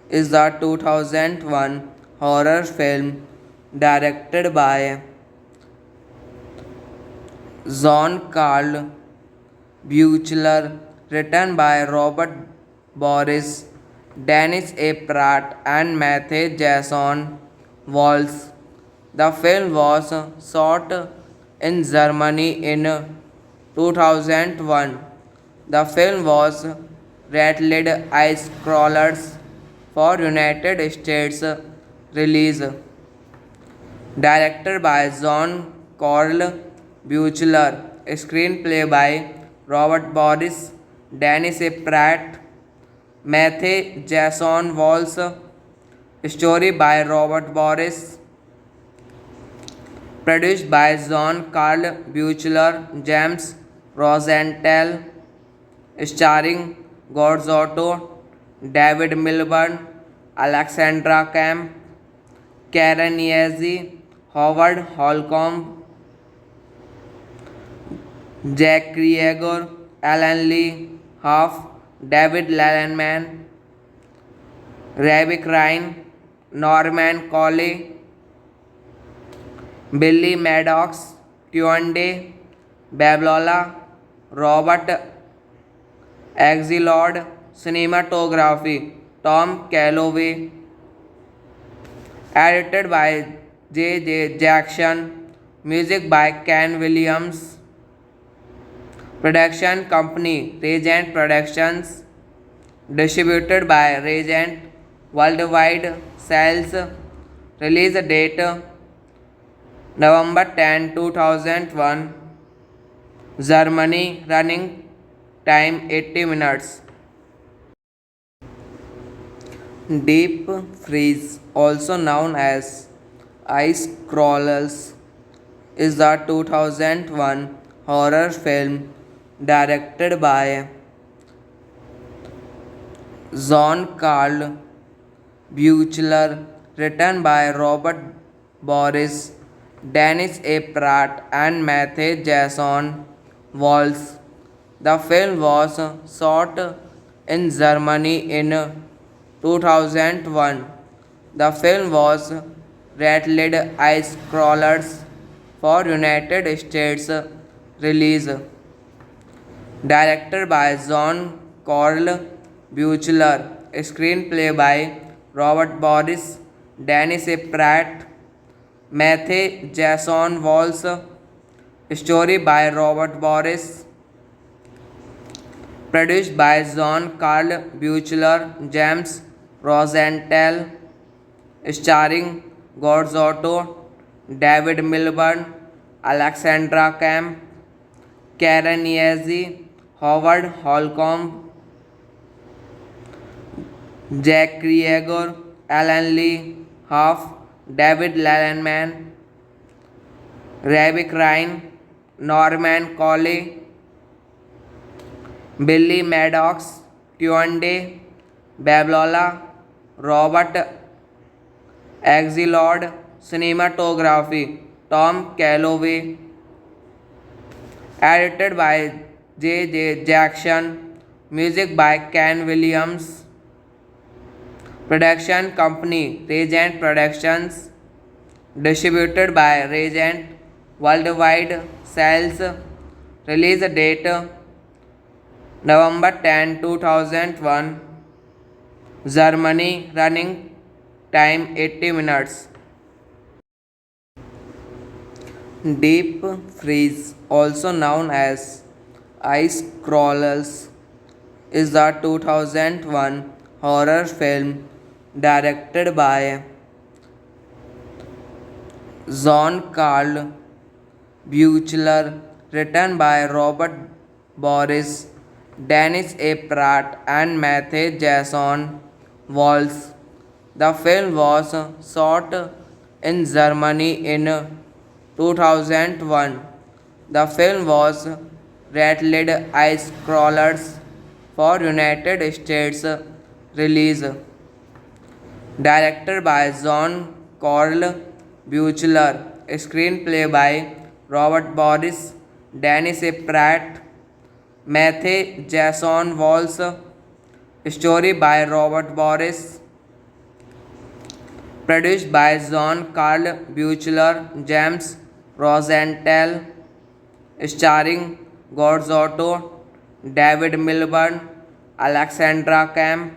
is the 2001 horror film directed by John Carl Buechler, written by Robert Boris, Dennis A. Pratt, and Matthew Jason Walsh. The film was shot in Germany in 2001. The film was rated ice crawlers for United States release. Directed by John Carl Buechler, screenplay by Robert Boris, Dennis A. Pratt, Matthew Jason Walsh, story by Robert Boris, produced by John Carl Buechler, James Rosenthal, starring Gorzotto, David Milburn, Alexandra Camp, Karen Yazzie, Howard Holcomb, Jack Krieger, Alan Lee, Half, David Letterman, Ravi Ryan, Norman Collie, Billy Maddox, Tuande, Bablola, Robert Axelrod, Cinematography, Tom Calloway, edited by J. J. Jackson, music by Ken Williams, production company Regent Productions, distributed by Regent Worldwide, sales, release date November 10, 2001, Germany, running time 80 minutes. Deep Freeze, also known as Ice Crawlers, is the 2001 horror film directed by Jean Carl Buechler, written by Robert Boris, Dennis A. Pratt, and Matthew Jason Walls. The film was shot in Germany in 2001. The film was rated Ice Crawlers for United States release. Directed by John Carl Buechler, screenplay by Robert Boris, Dennis A. Pratt, Matthew Jason Walls, story by Robert Boris, produced by John Carl Buechler, James Rosenthal, starring Gorzotto, David Milburn, Alexandra Camp, Karen Yazzie, Howard Holcomb, Jack Krieger, Alan Lee, Huff, David Letterman, Ravi Ryan, Norman Collie, Billy Maddox, Tuande, Bablola, Robert Axelrod, cinematography, Tom Calloway, edited by J. J. Jackson, music by Ken Williams, production company Regent Productions, distributed by Regent Worldwide, sales, release date November 10, 2001, Germany, running time 80 minutes. Deep Freeze, also known as Ice Crawlers, is the 2001 horror film directed by Jean Carl Buechler, written by Robert Boris, Dennis A. Pratt, and Matthew Jason Walls. The film was shot in Germany in 2001. The film was rated Ice Crawlers for United States release. Directed by John Carl Buechler, screenplay by Robert Boris, Dennis A. Pratt, Matthew Jason Walls, story by Robert Boris, produced by John Carl Buechler, James Rosenthal, starring Gorzotto, David Milburn, Alexandra Camp,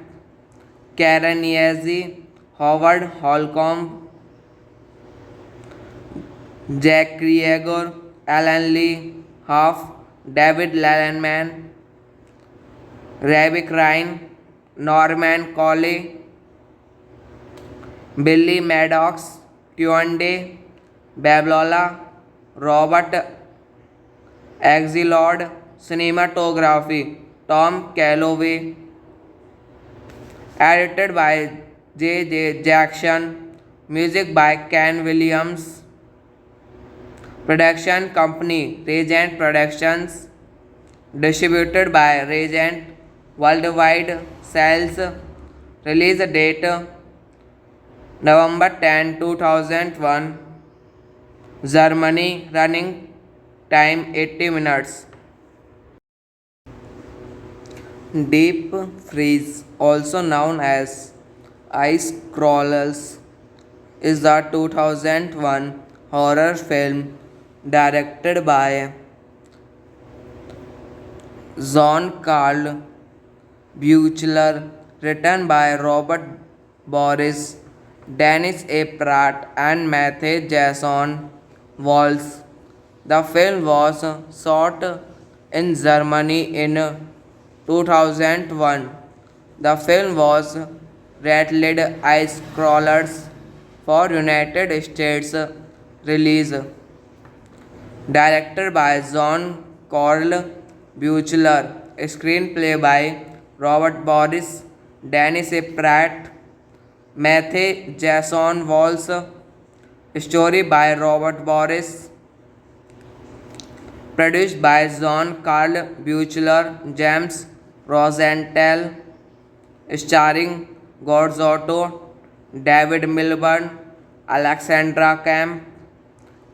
Karen Yazzie, Howard Holcomb, Jack Krieger, Alan Lee, Huff, David Letterman, Ravi Ryan, Norman Collie, Billy Maddox, Tuande, Bablola, Robert Axelrod, cinematography, Tom Calloway, edited by J. J. Jackson, music by Ken Williams, production company Regent Productions, distributed by Regent Worldwide, sales, release date November 10, 2001, Germany, running time 80 minutes. Deep Freeze, also known as Ice Crawlers, is the 2001 horror film directed by Jean Carl Buechler, written by Robert Boris, Dennis A. Pratt, and Matthew Jason Walls. The film was shot in Germany in 2001. The film was rated Ice Crawlers for United States release. Directed by John Carl Buechler, screenplay by Robert Boris, Dennis A. Pratt, Matthew Jason Walls, story by Robert Boris, produced by John Carl Buechler, James Rosenthal, starring Gorzotto, David Milburn, Alexandra Camp,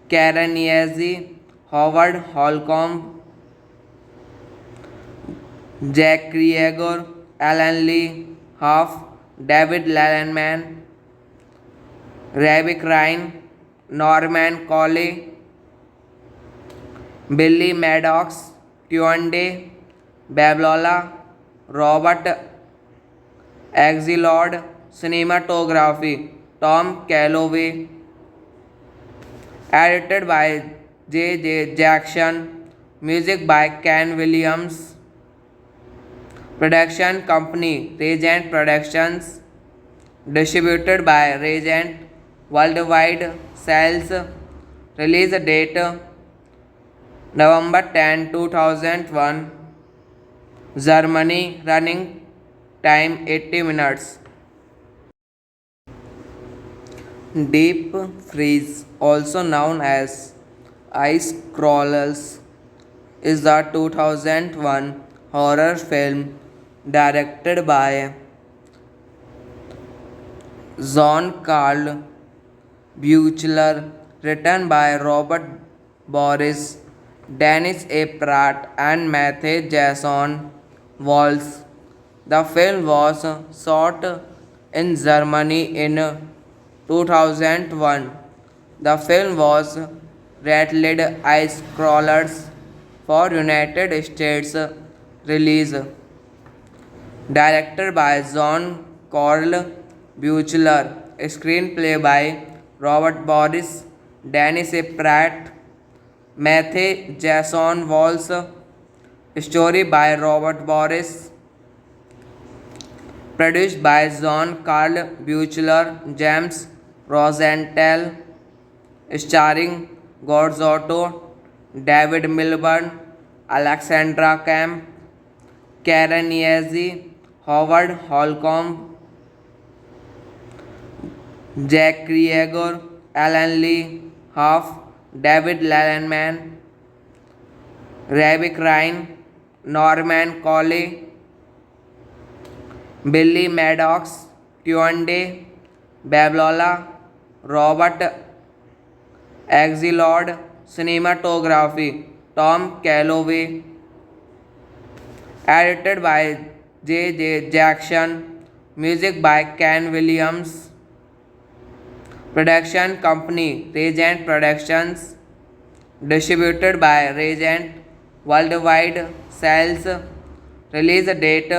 Karen Yazzie, Howard Holcomb, Jack Krieger, Alan Lee, Huff, David Letterman, Ravi Ryan, Norman Coley, Billy Maddox, Tuande, Bablola, Robert Axelrod, cinematography, Tom Calloway, edited by J. J. Jackson, music by Ken Williams, production company Regent Productions, distributed by Regent Worldwide Sales, release date November 10, 2001, Germany, running time 80 minutes. Deep Freeze, also known as Ice Crawlers, is the 2001 horror film directed by Jean Carl Buechler, written by Robert Boris, Dennis A. Pratt, and Matthew Jason Walls. The film was shot in Germany in 2001. The film was rated Ice Crawlers for United States release. Directed by John Carl Buechler, screenplay by Robert Boris, Dennis A. Pratt, Matthew Jason Walls, story by Robert Boris, produced by John Carl Buechler, James Rosenthal, starring Gorzotto, David Milburn, Alexandra Camp, Karen Yazzie, Howard Holcomb, Jack Krieger, Alan Lee, Huff, David Letterman, Ravi Ryan, Norman Coley, Billy Maddox, Tuande, Bablola, Robert Axelrod, cinematography, Tom Calloway, edited by J. J. Jackson, music by Ken Williams, production company Regent Productions, distributed by Regent Worldwide Sales, release date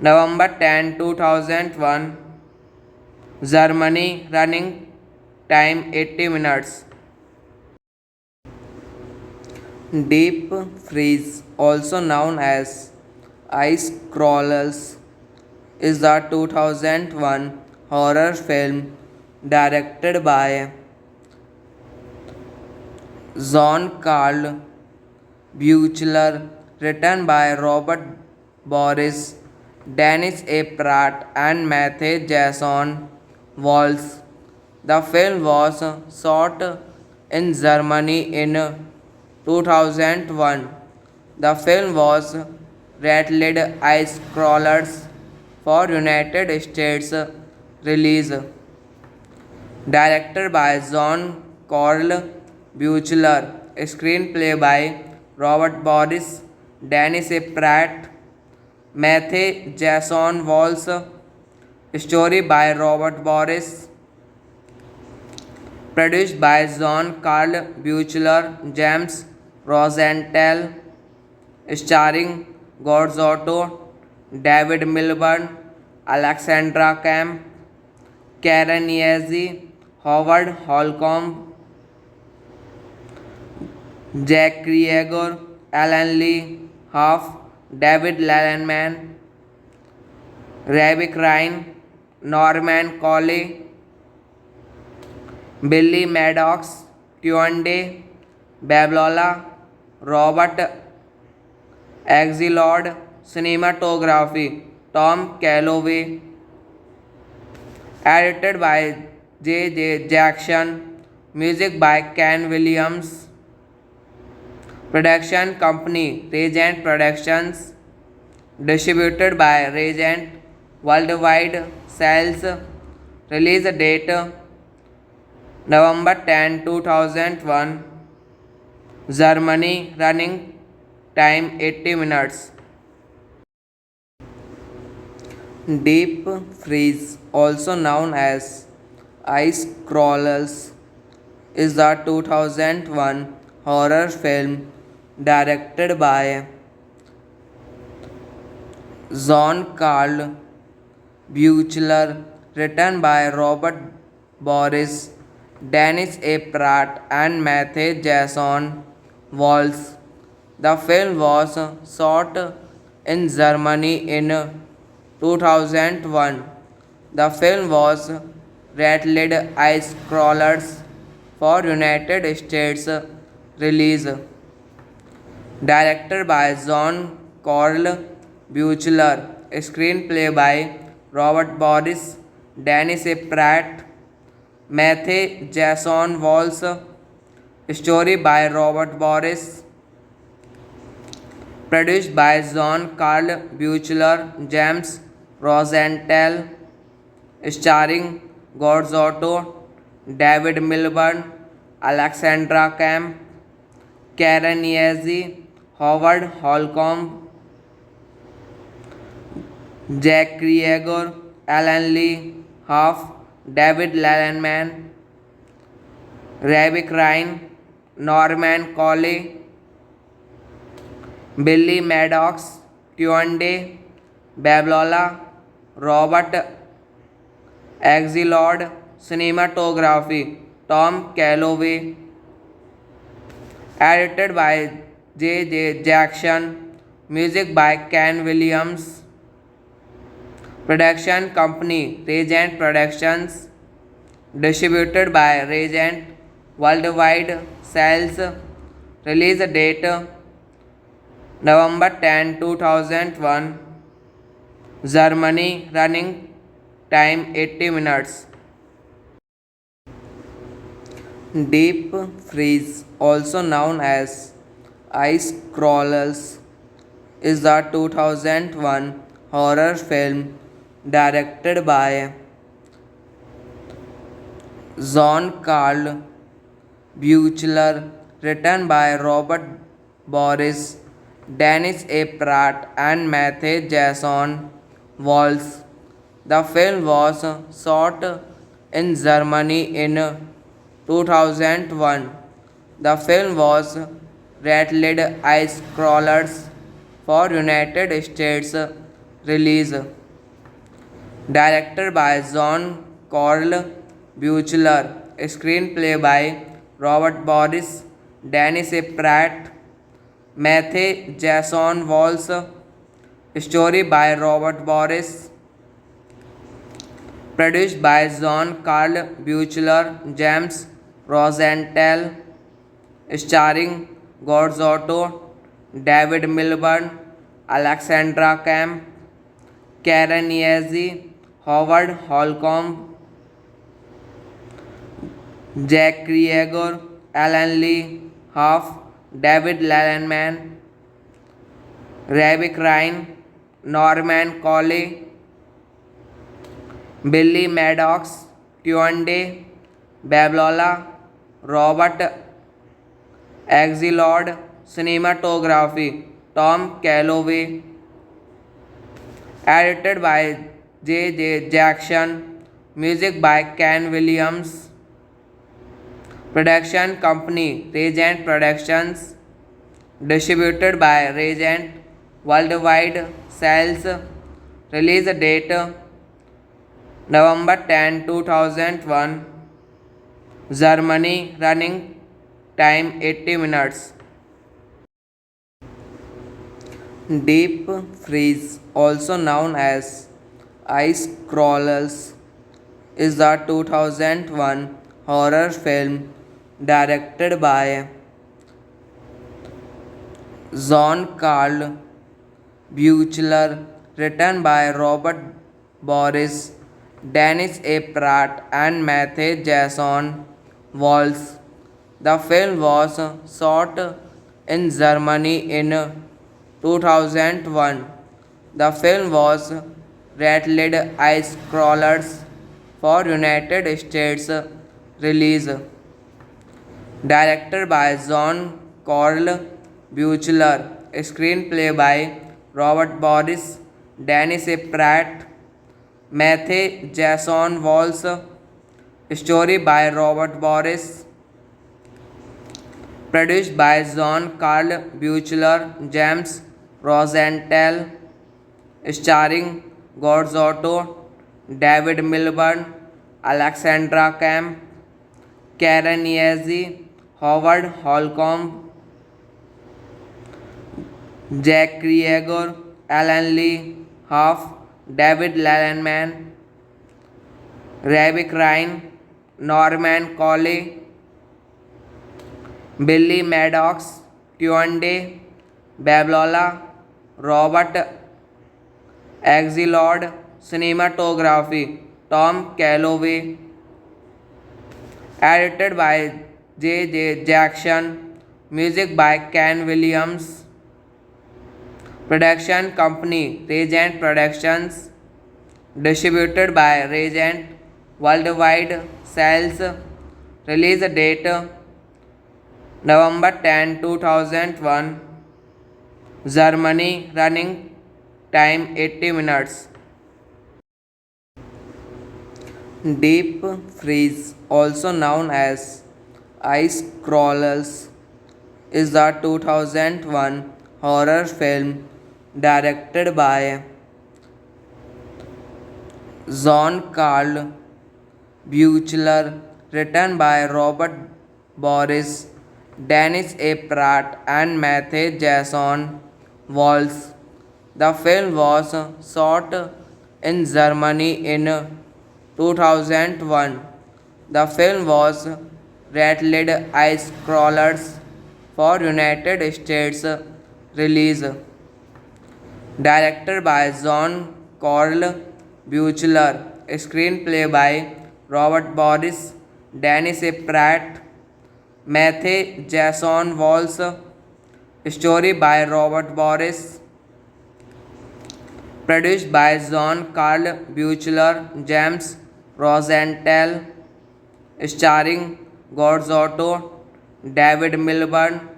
November 10, 2001, Germany, running time 80 minutes. Deep Freeze, also known as Ice Crawlers, is the 2001 horror film directed by Jean Carl Buechler, written by Robert Boris, Dennis A. Pratt, and Matthew Jason Walls. The film was shot in Germany in 2001. The film was rated Ice Crawlers for United States release. Directed by John Carl Buechler, screenplay by Robert Boris, Dennis A. Pratt, Matthew Jason Walls. Story by Robert Boris. Produced by John Carl Buechler, James Rosenthal. Starring Gorzotto, David Milburn, Alexandra Camp, Karen Yazzie, Howard Holcomb, Jack Krieger, Alan Lee, Huff, David Letterman, Ravi Ryan, Norman Coley, Billy Maddox, Tuande, Bablola, Robert Axelrod. Cinematography Tom Calloway. Edited by J. J. Jackson. Music by Ken Williams. Production company Regent Productions. Distributed by Regent Worldwide. Sales. Release date November 10, 2001. Germany. Running time 80 minutes. Deep Freeze, also known as Ice Crawlers, is the 2001 horror film directed by John Carl Buechler, written by Robert Boris, Dennis A. Pratt, and Matthew Jason Walls. The film was shot in Germany in 2001. The film was rated Ice Crawlers for United States release. Directed by John Carl Buechler. Screenplay by Robert Boris, Dennis A. Pratt, Matthew Jason Walls. Story by Robert Boris. Produced by John Carl Buechler, James Rosenthal. Starring Gorzotto, David Milburn, Alexandra Camp, Karen Yazzie, Howard Holcomb, Jack Krieger, Alan Lee, Huff, David Letterman, Ravi Ryan, Norman Coley, Billy Maddox, Tuande, Bablola, Robert Axelrod. Cinematography Tom Calloway. Edited by J. J. Jackson. Music by Ken Williams. Production company Regent Productions. Distributed by Regent Worldwide. Sales. Release date November 10, 2001. Germany. Running time 80 minutes. Deep Freeze, also known as Ice Crawlers, is the 2001 horror film directed by John Carl Buechler, written by Robert Boris, Dennis A. Pratt, and Matthew Jason Walls. The film was shot in Germany in 2001. The film was rated Ice Crawlers for United States release. Directed by John Carl Buechler. Screenplay by Robert Boris, Dennis A. Pratt, Matthew Jason Walls. Story by Robert Boris. Produced by John Carl Buechler, James Rosenthal. Starring Gorzotto, David Milburn, Alexandra Camp, Karen Yazzie, Howard Holcomb, Jack Krieger, Alan Lee, Huff, David Letterman, Ravi Ryan, Norman Coley, Billy Maddox, Tuande, Bablola, Robert Axelrod. Cinematography Tom Calloway. Edited by J. Jackson, music by Ken Williams, production company Regent Productions, distributed by Regent Worldwide Sales, release date November 10, 2001, Germany, running time 80 minutes. Deep Freeze, also known as Ice Crawlers, is the 2001 horror film directed by Jean-Carl Buechler, written by Robert Boris, Dennis A. Pratt, and Matthew Jason Walls. The film was shot in Germany in 2001. The film was rated Ice Crawlers for United States release. Directed by John Carl Buechler, screenplay by Robert Boris, Dennis A. Pratt, Matthew Jason Walls, story by Robert Boris, produced by John Carl Buechler, James Rosenthal, starring Gorzotto, David Milburn, Alexandra Camp, Karen Yazzie, Howard Holcomb, Jack Krieger, Alan Lee, Huff, David Letterman, Rebecca Ryan, Norman Coley, Billy Maddox, Tuande, Bablola, Robert Axelrod, cinematography Tom Calloway, edited by J. Jackson, music by Ken Williams, production company Regent Productions, distributed by Regent Worldwide Sales, release date November 10, 2001, Germany, running time 80 minutes. Deep Freeze, also known as Ice Crawlers, is the 2001 horror film directed by Jean-Carl Buechler, written by Robert Boris, Dennis A. Pratt, and Matthew Jason Walls. The film was shot in Germany in 2001. The film was rated Ice Crawlers for United States release. Directed by John Carl Buechler, screenplay by Robert Boris, Dennis A. Pratt, Matthew Jason Walls, story by Robert Boris, produced by John Carl Buechler, James Rosenthal, starring Gorzotto, David Milburn,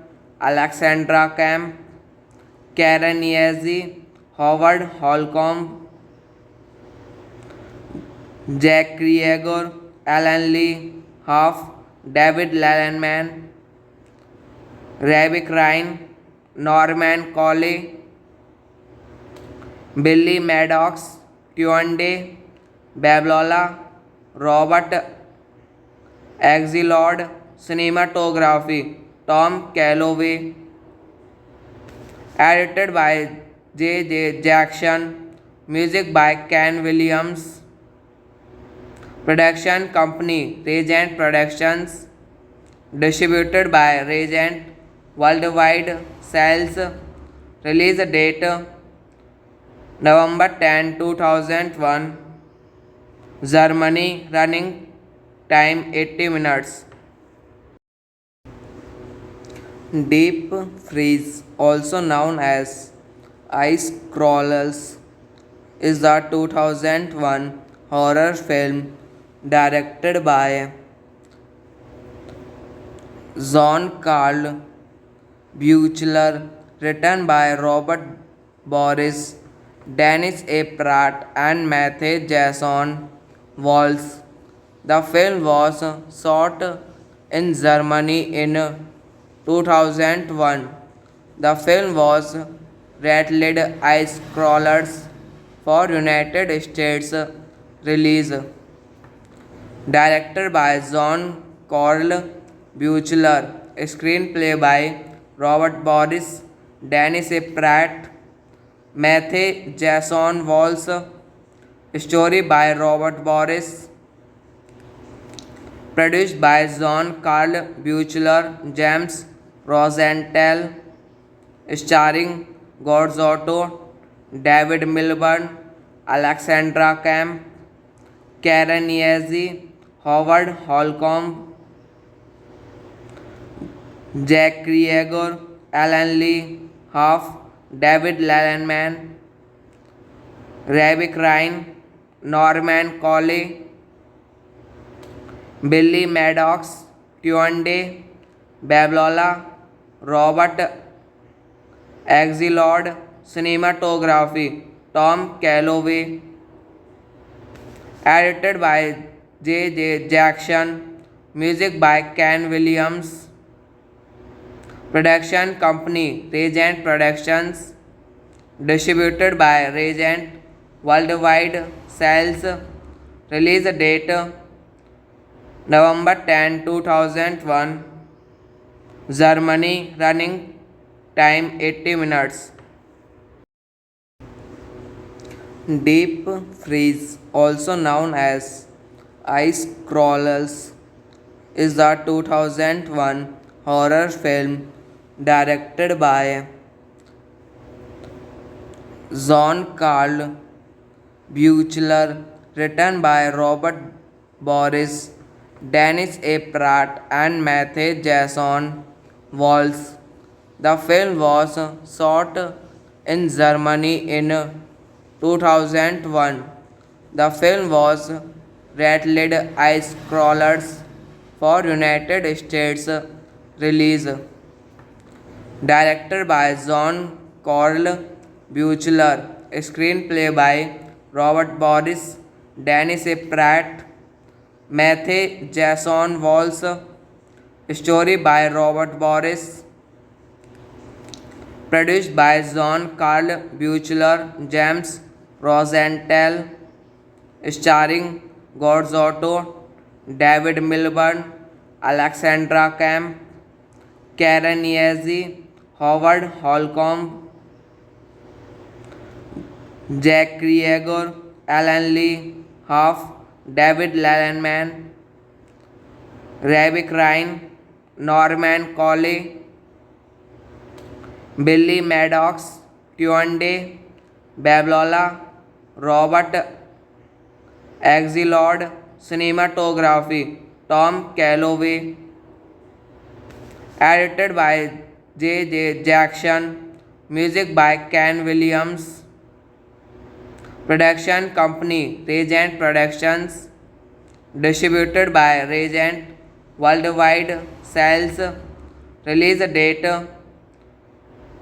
Alexandra Camp, Karen Yazzie, Howard Holcomb, Jack Krieger, Alan Lee, Huff, David Letterman, Rebecca Ryan, Norman Coley, Billy Maddox, Tuande, Bablola, Robert Axelrod, cinematography Tom Calloway, edited by J. Jackson, music by Ken Williams, production company Regent Productions, distributed by Regent Worldwide Sales, release date November 10, 2001, Germany, running time 80 minutes. Deep Freeze, also known as Ice Crawlers, is the 2001 horror film directed by Jean-Carl Buechler, written by Robert Boris, Dennis A. Pratt and Matthew Jason Walls. The film was shot in Germany in 2001. The film was rated Ice Crawlers for United States release. Directed by John Carl Buechler. Screenplay by Robert Boris, Dennis A. Pratt, Matthew Jason Walls. Story by Robert Boris. Produced by John Carl Buechler, James Rosenthal. Starring Gorzotto, David Milburn, Alexandra Camp, Karen Yazzie, Howard Holcomb, Jack Krieger, Alan Lee, Huff, David Letterman, Ravi Ryan, Norman Coley, Billy Maddox, Tuande, Bablola, Robert Axelrod, Cinematography, Tom Calloway, edited by J. J. Jackson, music by Ken Williams, production company Regent Productions, distributed by Regent Worldwide Sales, release date November 10, 2001, Germany, running time 80 minutes. Deep Freeze, also known as Ice Crawlers, is the 2001 horror film directed by John Carl Buechler, written by Robert Boris, Dennis A. Pratt, and Matthew Jason Walls. The film was shot in Germany in 2001. The film was rated Ice Crawlers for United States release. Directed by John Carl Buechler. Screenplay by Robert Boris, Dennis A. Pratt, Matthew Jason Walls. Story by Robert Boris. Produced by John Carl Buechler, James Rosenthal. Starring Gorzotto, David Milburn, Alexandra Camp, Karen Yazzie, Howard Holcomb, Jack Krieger, Alan Lee, Huff, David Letterman, Ravi Ryan, Norman Coley, Billy Maddox, Tuande, Bablola, Robert Axelrod, Cinematography, Tom Calloway, edited by J. J. Jackson, music by Ken Williams, production company Regent Productions, distributed by Regent Worldwide Sales, release date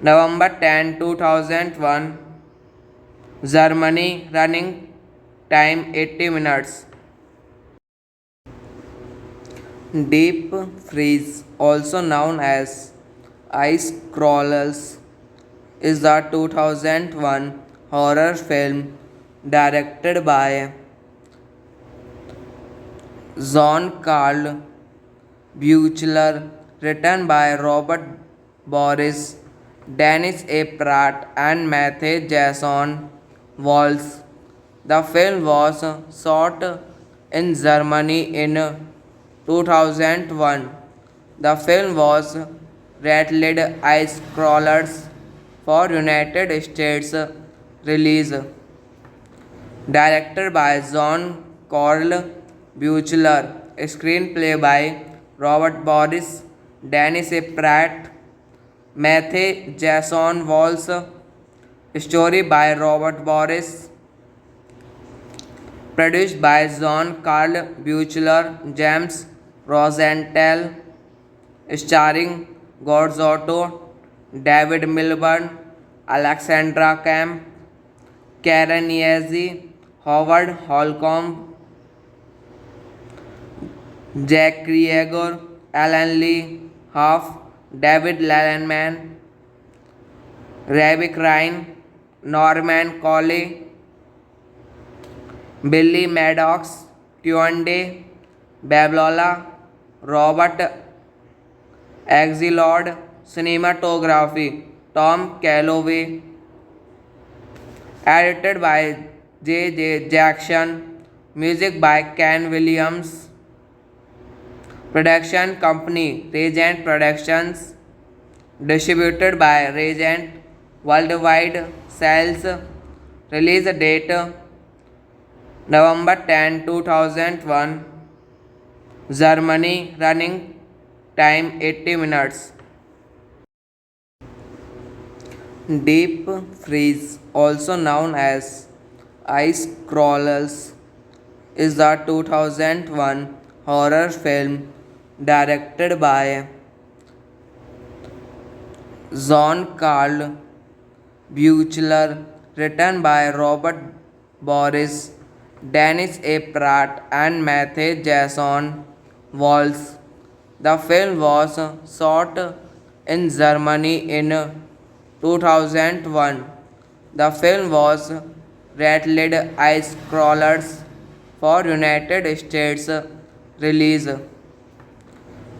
November 10, 2001, Germany, running time 80 minutes. Deep Freeze, also known as Ice Crawlers, is the 2001 horror film directed by John Carl Buechler, written by Robert Boris, Dennis A. Pratt, and Matthew Jason Walls. The film was shot in Germany in 2001. The film was rated Ice Crawlers for United States release. Directed by John Carl Buechler. Screenplay by Robert Boris, Dennis A. Pratt, Matthew Jason Walls. Story by Robert Boris. Produced by John Carl Buechler, James Rosenthal. Starring Gorzotto, David Milburn, Alexandra Camp, Karen Yeazi, Howard Holcomb, Jack Krieger, Alan Lee, Huff, David Letterman, Ravi Ryan, Norman Coley, Billy Maddox, Tuande, Bablola, Robert Axelrod, Cinematography, Tom Calloway, edited by J. J. Jackson, music by Ken Williams, production company Regent Productions, distributed by Regent Worldwide Sales, release date November 10, 2001, Germany, running time 80 minutes. Deep Freeze, also known as Ice Crawlers, is the 2001 horror film directed by Jean Carl Buechler, written by Robert Boris, Dennis A. Pratt, and Matthew Jason Walls. The film was shot in Germany in 2001. The film was rated Ice Crawlers for United States release.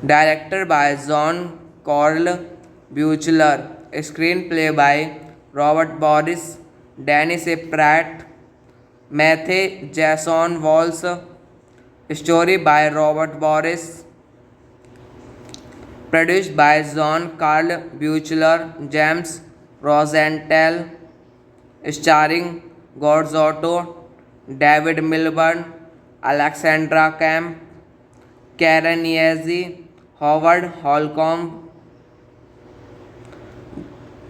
Directed by John Carl Buechler, screenplay by Robert Boris, Dennis A. Pratt, Matthew Jason Walls, story by Robert Boris, produced by John Carl Buechler, James Rosenthal, starring Gorzotto, David Milburn, Alexandra Camp, Karen Yeazi, Howard Holcomb,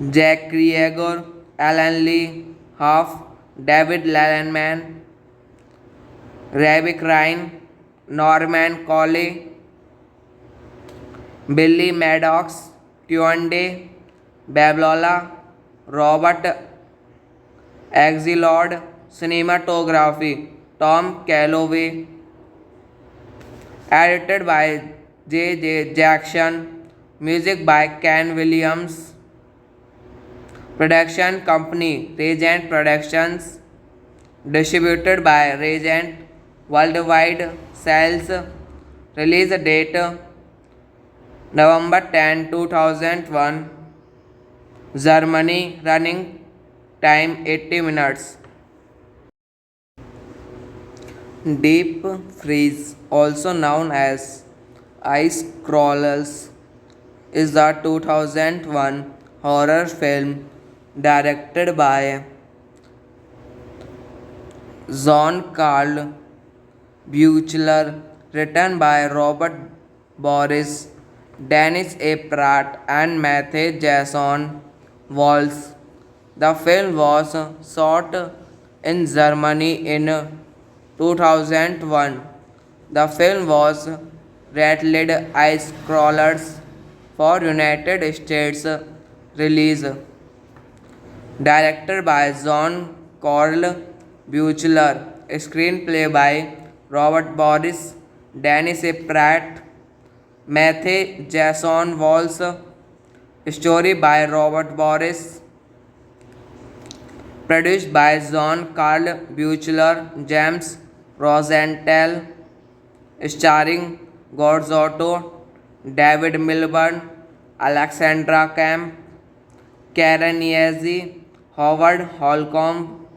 Jack Krieger, Alan Lee, Huff, David Letterman, Ravi Ryan, Norman Coley, Billy Maddox, Tuande, Bablola, Robert Axelrod, cinematography, Tom Calloway, edited by J. J. Jackson, music by Ken Williams, production company Regent Productions, distributed by Regent Worldwide Sales, release date November 10, 2001, Germany, running time 80 minutes. Deep Freeze, also known as Ice Crawlers, is the 2001 horror film directed by Jean Carl Buechler, written by Robert Boris, Dennis A. Pratt, and Matthew Jason Walls. The film was shot in Germany in 2001. The film was rated Ice Crawlers for United States release. Directed by John Carl Buechler, screenplay by Robert Boris, Dennis A. Pratt, Matthew Jason Walls, story by Robert Boris, produced by John Carl Buechler, James Rosenthal, starring Gorzotto, David Milburn, Alexandra Camp, Karen Yeazi, Howard Holcomb,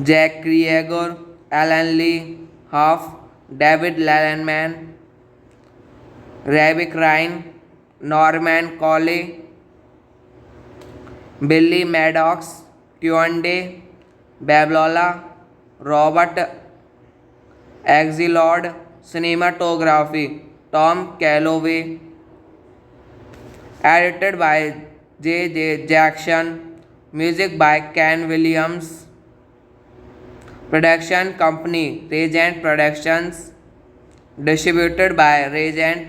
Jack Krieger, Alan Lee, Huff, David Letterman, Ravi Ryan, Norman Coley, Billy Maddox, Tuande, Bablola, Robert Axelrod, cinematography, Tom Calloway, edited by J. J. Jackson, music by Ken Williams, production company Regent Productions, distributed by Regent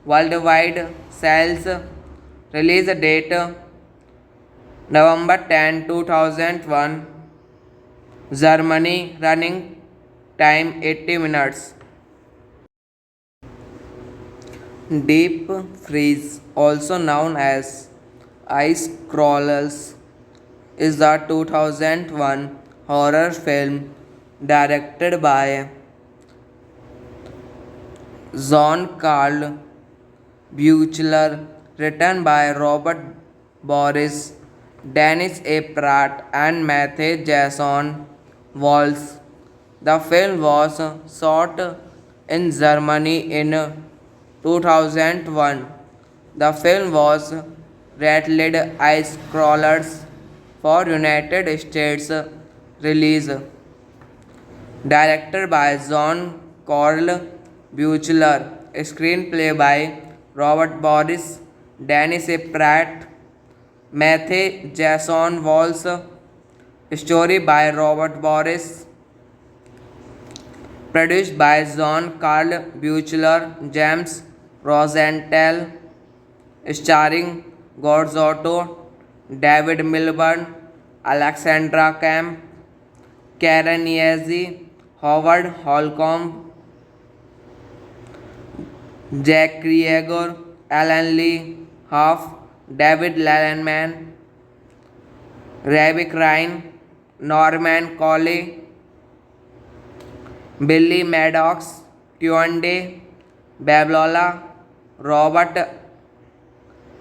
Worldwide Sales, release date November 10, 2001. Germany. Running time 80 minutes. Deep Freeze, also known as Ice Crawlers, is the 2001 horror film directed by Jean-Carl Buechler, written by Robert Boris, Dennis A. Pratt, and Matthew Jason Walls. The film was shot in Germany in 2001. The film was rated Ice Crawlers for United States release. Directed by John Carl Buechler, screenplay by Robert Boris, Dennis A. Pratt, Matthew Jason Walls, story by Robert Boris, produced by John Carl Buechler, James Rosenthal, starring Gorzotto, David Milburn, Alexandra Camp, Karen Yazzie, Howard Holcomb, Jack Krieger, Alan Lee, Huff, David Letterman, Rebecca Ryan, Norman Coley, Billy Maddox, Tuande, Bablola, Robert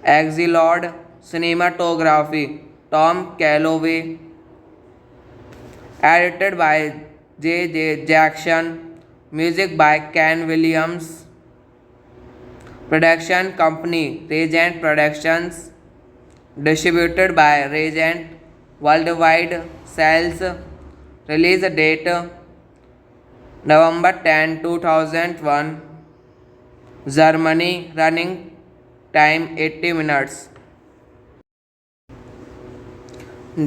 Axelrod, cinematography, Tom Calloway, edited by J. J. Jackson, music by Ken Williams, production company Regent Productions, distributed by Regent Worldwide Sales, release date November 10, 2001, Germany, running time 80 minutes.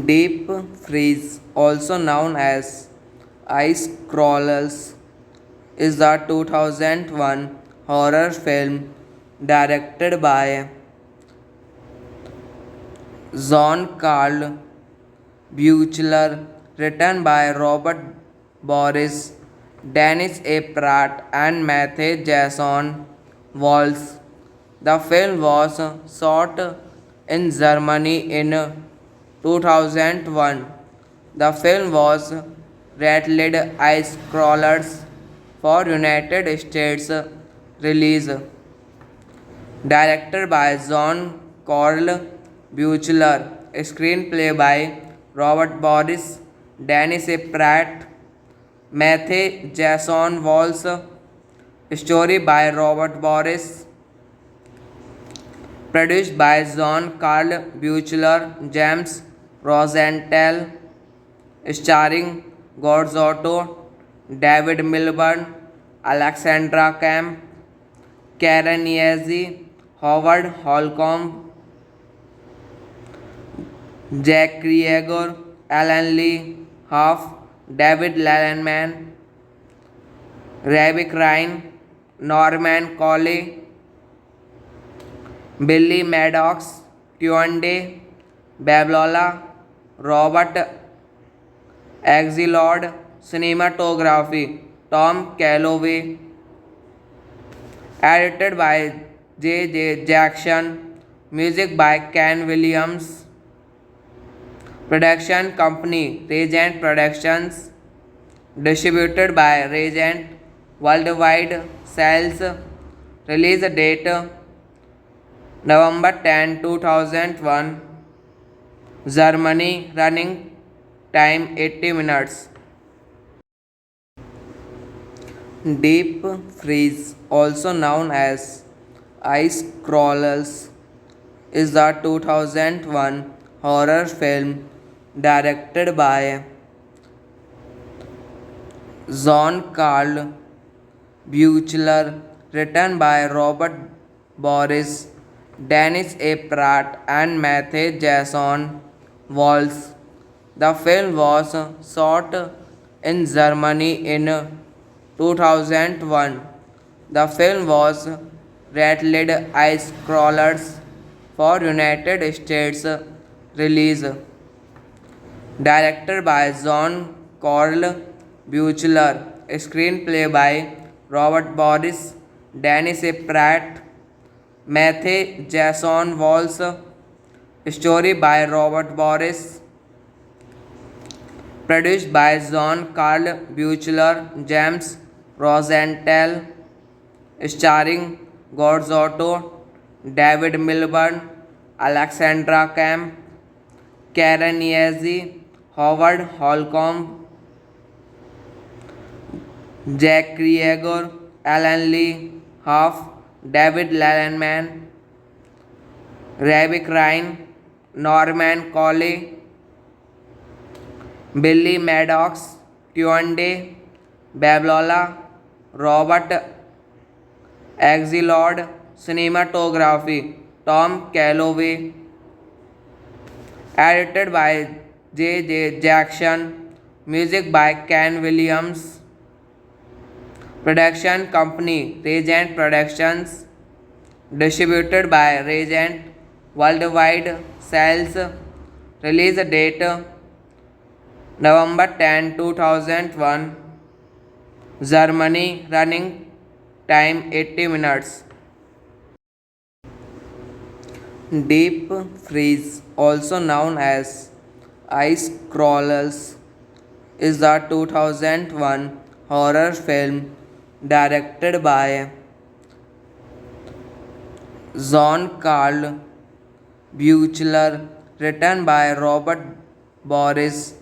Deep Freeze, also known as Ice Crawlers, is the 2001 horror film directed by Jean-Carl Buechler, written by Robert Boris, Dennis A. Pratt, and Matthew Jason Walls. The film was shot in Germany in 2001. The film was rated Ice Crawlers for United States release. Directed by John Carl Buechler, screenplay by Robert Boris, Dennis A. Pratt, Matthew Jason Walls, story by Robert Boris, produced by John Carl Buechler, James Rosenthal, starring Gorzotto, David Milburn, Alexandra Camp, Karen Yazzie, Howard Holcomb, Jack Krieger, Alan Lee, Huff, David Letterman, Rebecca Ryan, Norman Coley, Billy Maddox, Tuande, Bablola, Robert Axelrod, cinematography, Tom Calloway, edited by J. J. Jackson, music by Ken Williams, production company Regent Productions, distributed by Regent Worldwide Sales, release date November 10, 2001, Germany, running time 80 minutes. Deep Freeze, also known as Ice Crawlers, is the 2001 horror film directed by Jean-Carl Buechler, written by Robert Boris, Dennis A. Pratt, and Matthew Jason Walls. The film was shot in Germany in 2001. The film was rated Ice Crawlers for United States release. Directed by John Carl Buechler. Screenplay by Robert Boris, Dennis A. Pratt, Matthew Jason Walsh. Story by Robert Boris. Produced by John Carl Buechler, James Rosenthal. Starring Gorzotto, David Milburn, Alexandra Camp, Karen Yazzie, Howard Holcomb, Jack Krieger, Alan Lee, Huff, David Letterman, Ravi Ryan, Norman Coley, Billy Maddox, Tuande, Bablola, Robert Axelrod. Cinematography Tom Calloway. Edited by J. Jackson. Music by Ken Williams. Production company Regent Productions. Distributed by Regent Worldwide Sales. Release date November 10, 2001. Germany. Running time 80 minutes. Deep Freeze, also known as Ice Crawlers, is the 2001 horror film directed by John Carl Buechler, written by Robert Boris,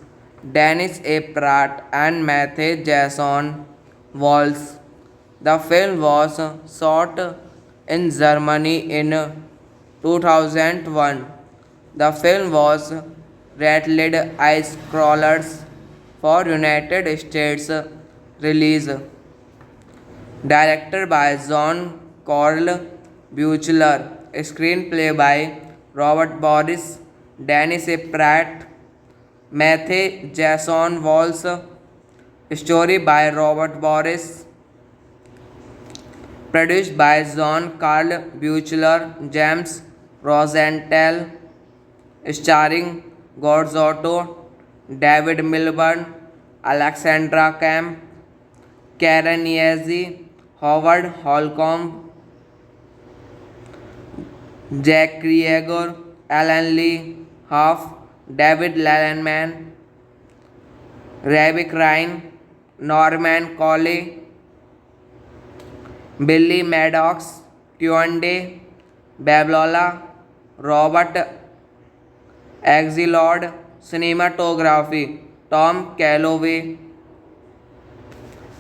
Dennis A. Pratt, and Matthew Jason Walsh. The film was shot in Germany in 2001. The film was rated Ice Crawlers for United States release. Directed by John Carl Buechler. Screenplay by Robert Boris, Dennis A. Pratt, Matthew Jason Walsh. Story by Robert Boris. Produced by John Carl Buechler, James Rosenthal. Starring Gorzotto, David Milburn, Alexandra Camp, Karen Yazzie, Howard Holcomb, Jack Krieger, Alan Lee, Huff, David Letterman, Ravi Ryan, Norman Coley, Billy Maddox, Tuande, Bablola, Robert Axelrod. Cinematography Tom Calloway.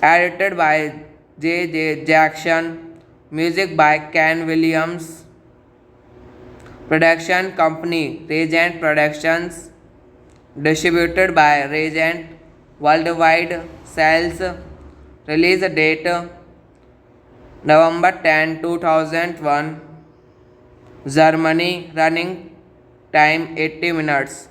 Edited by J. Jackson. Music by Ken Williams. Production company Regent Productions. Distributed by Regent Worldwide Sales. Release date November 10, 2001. Germany. Running time 80 minutes.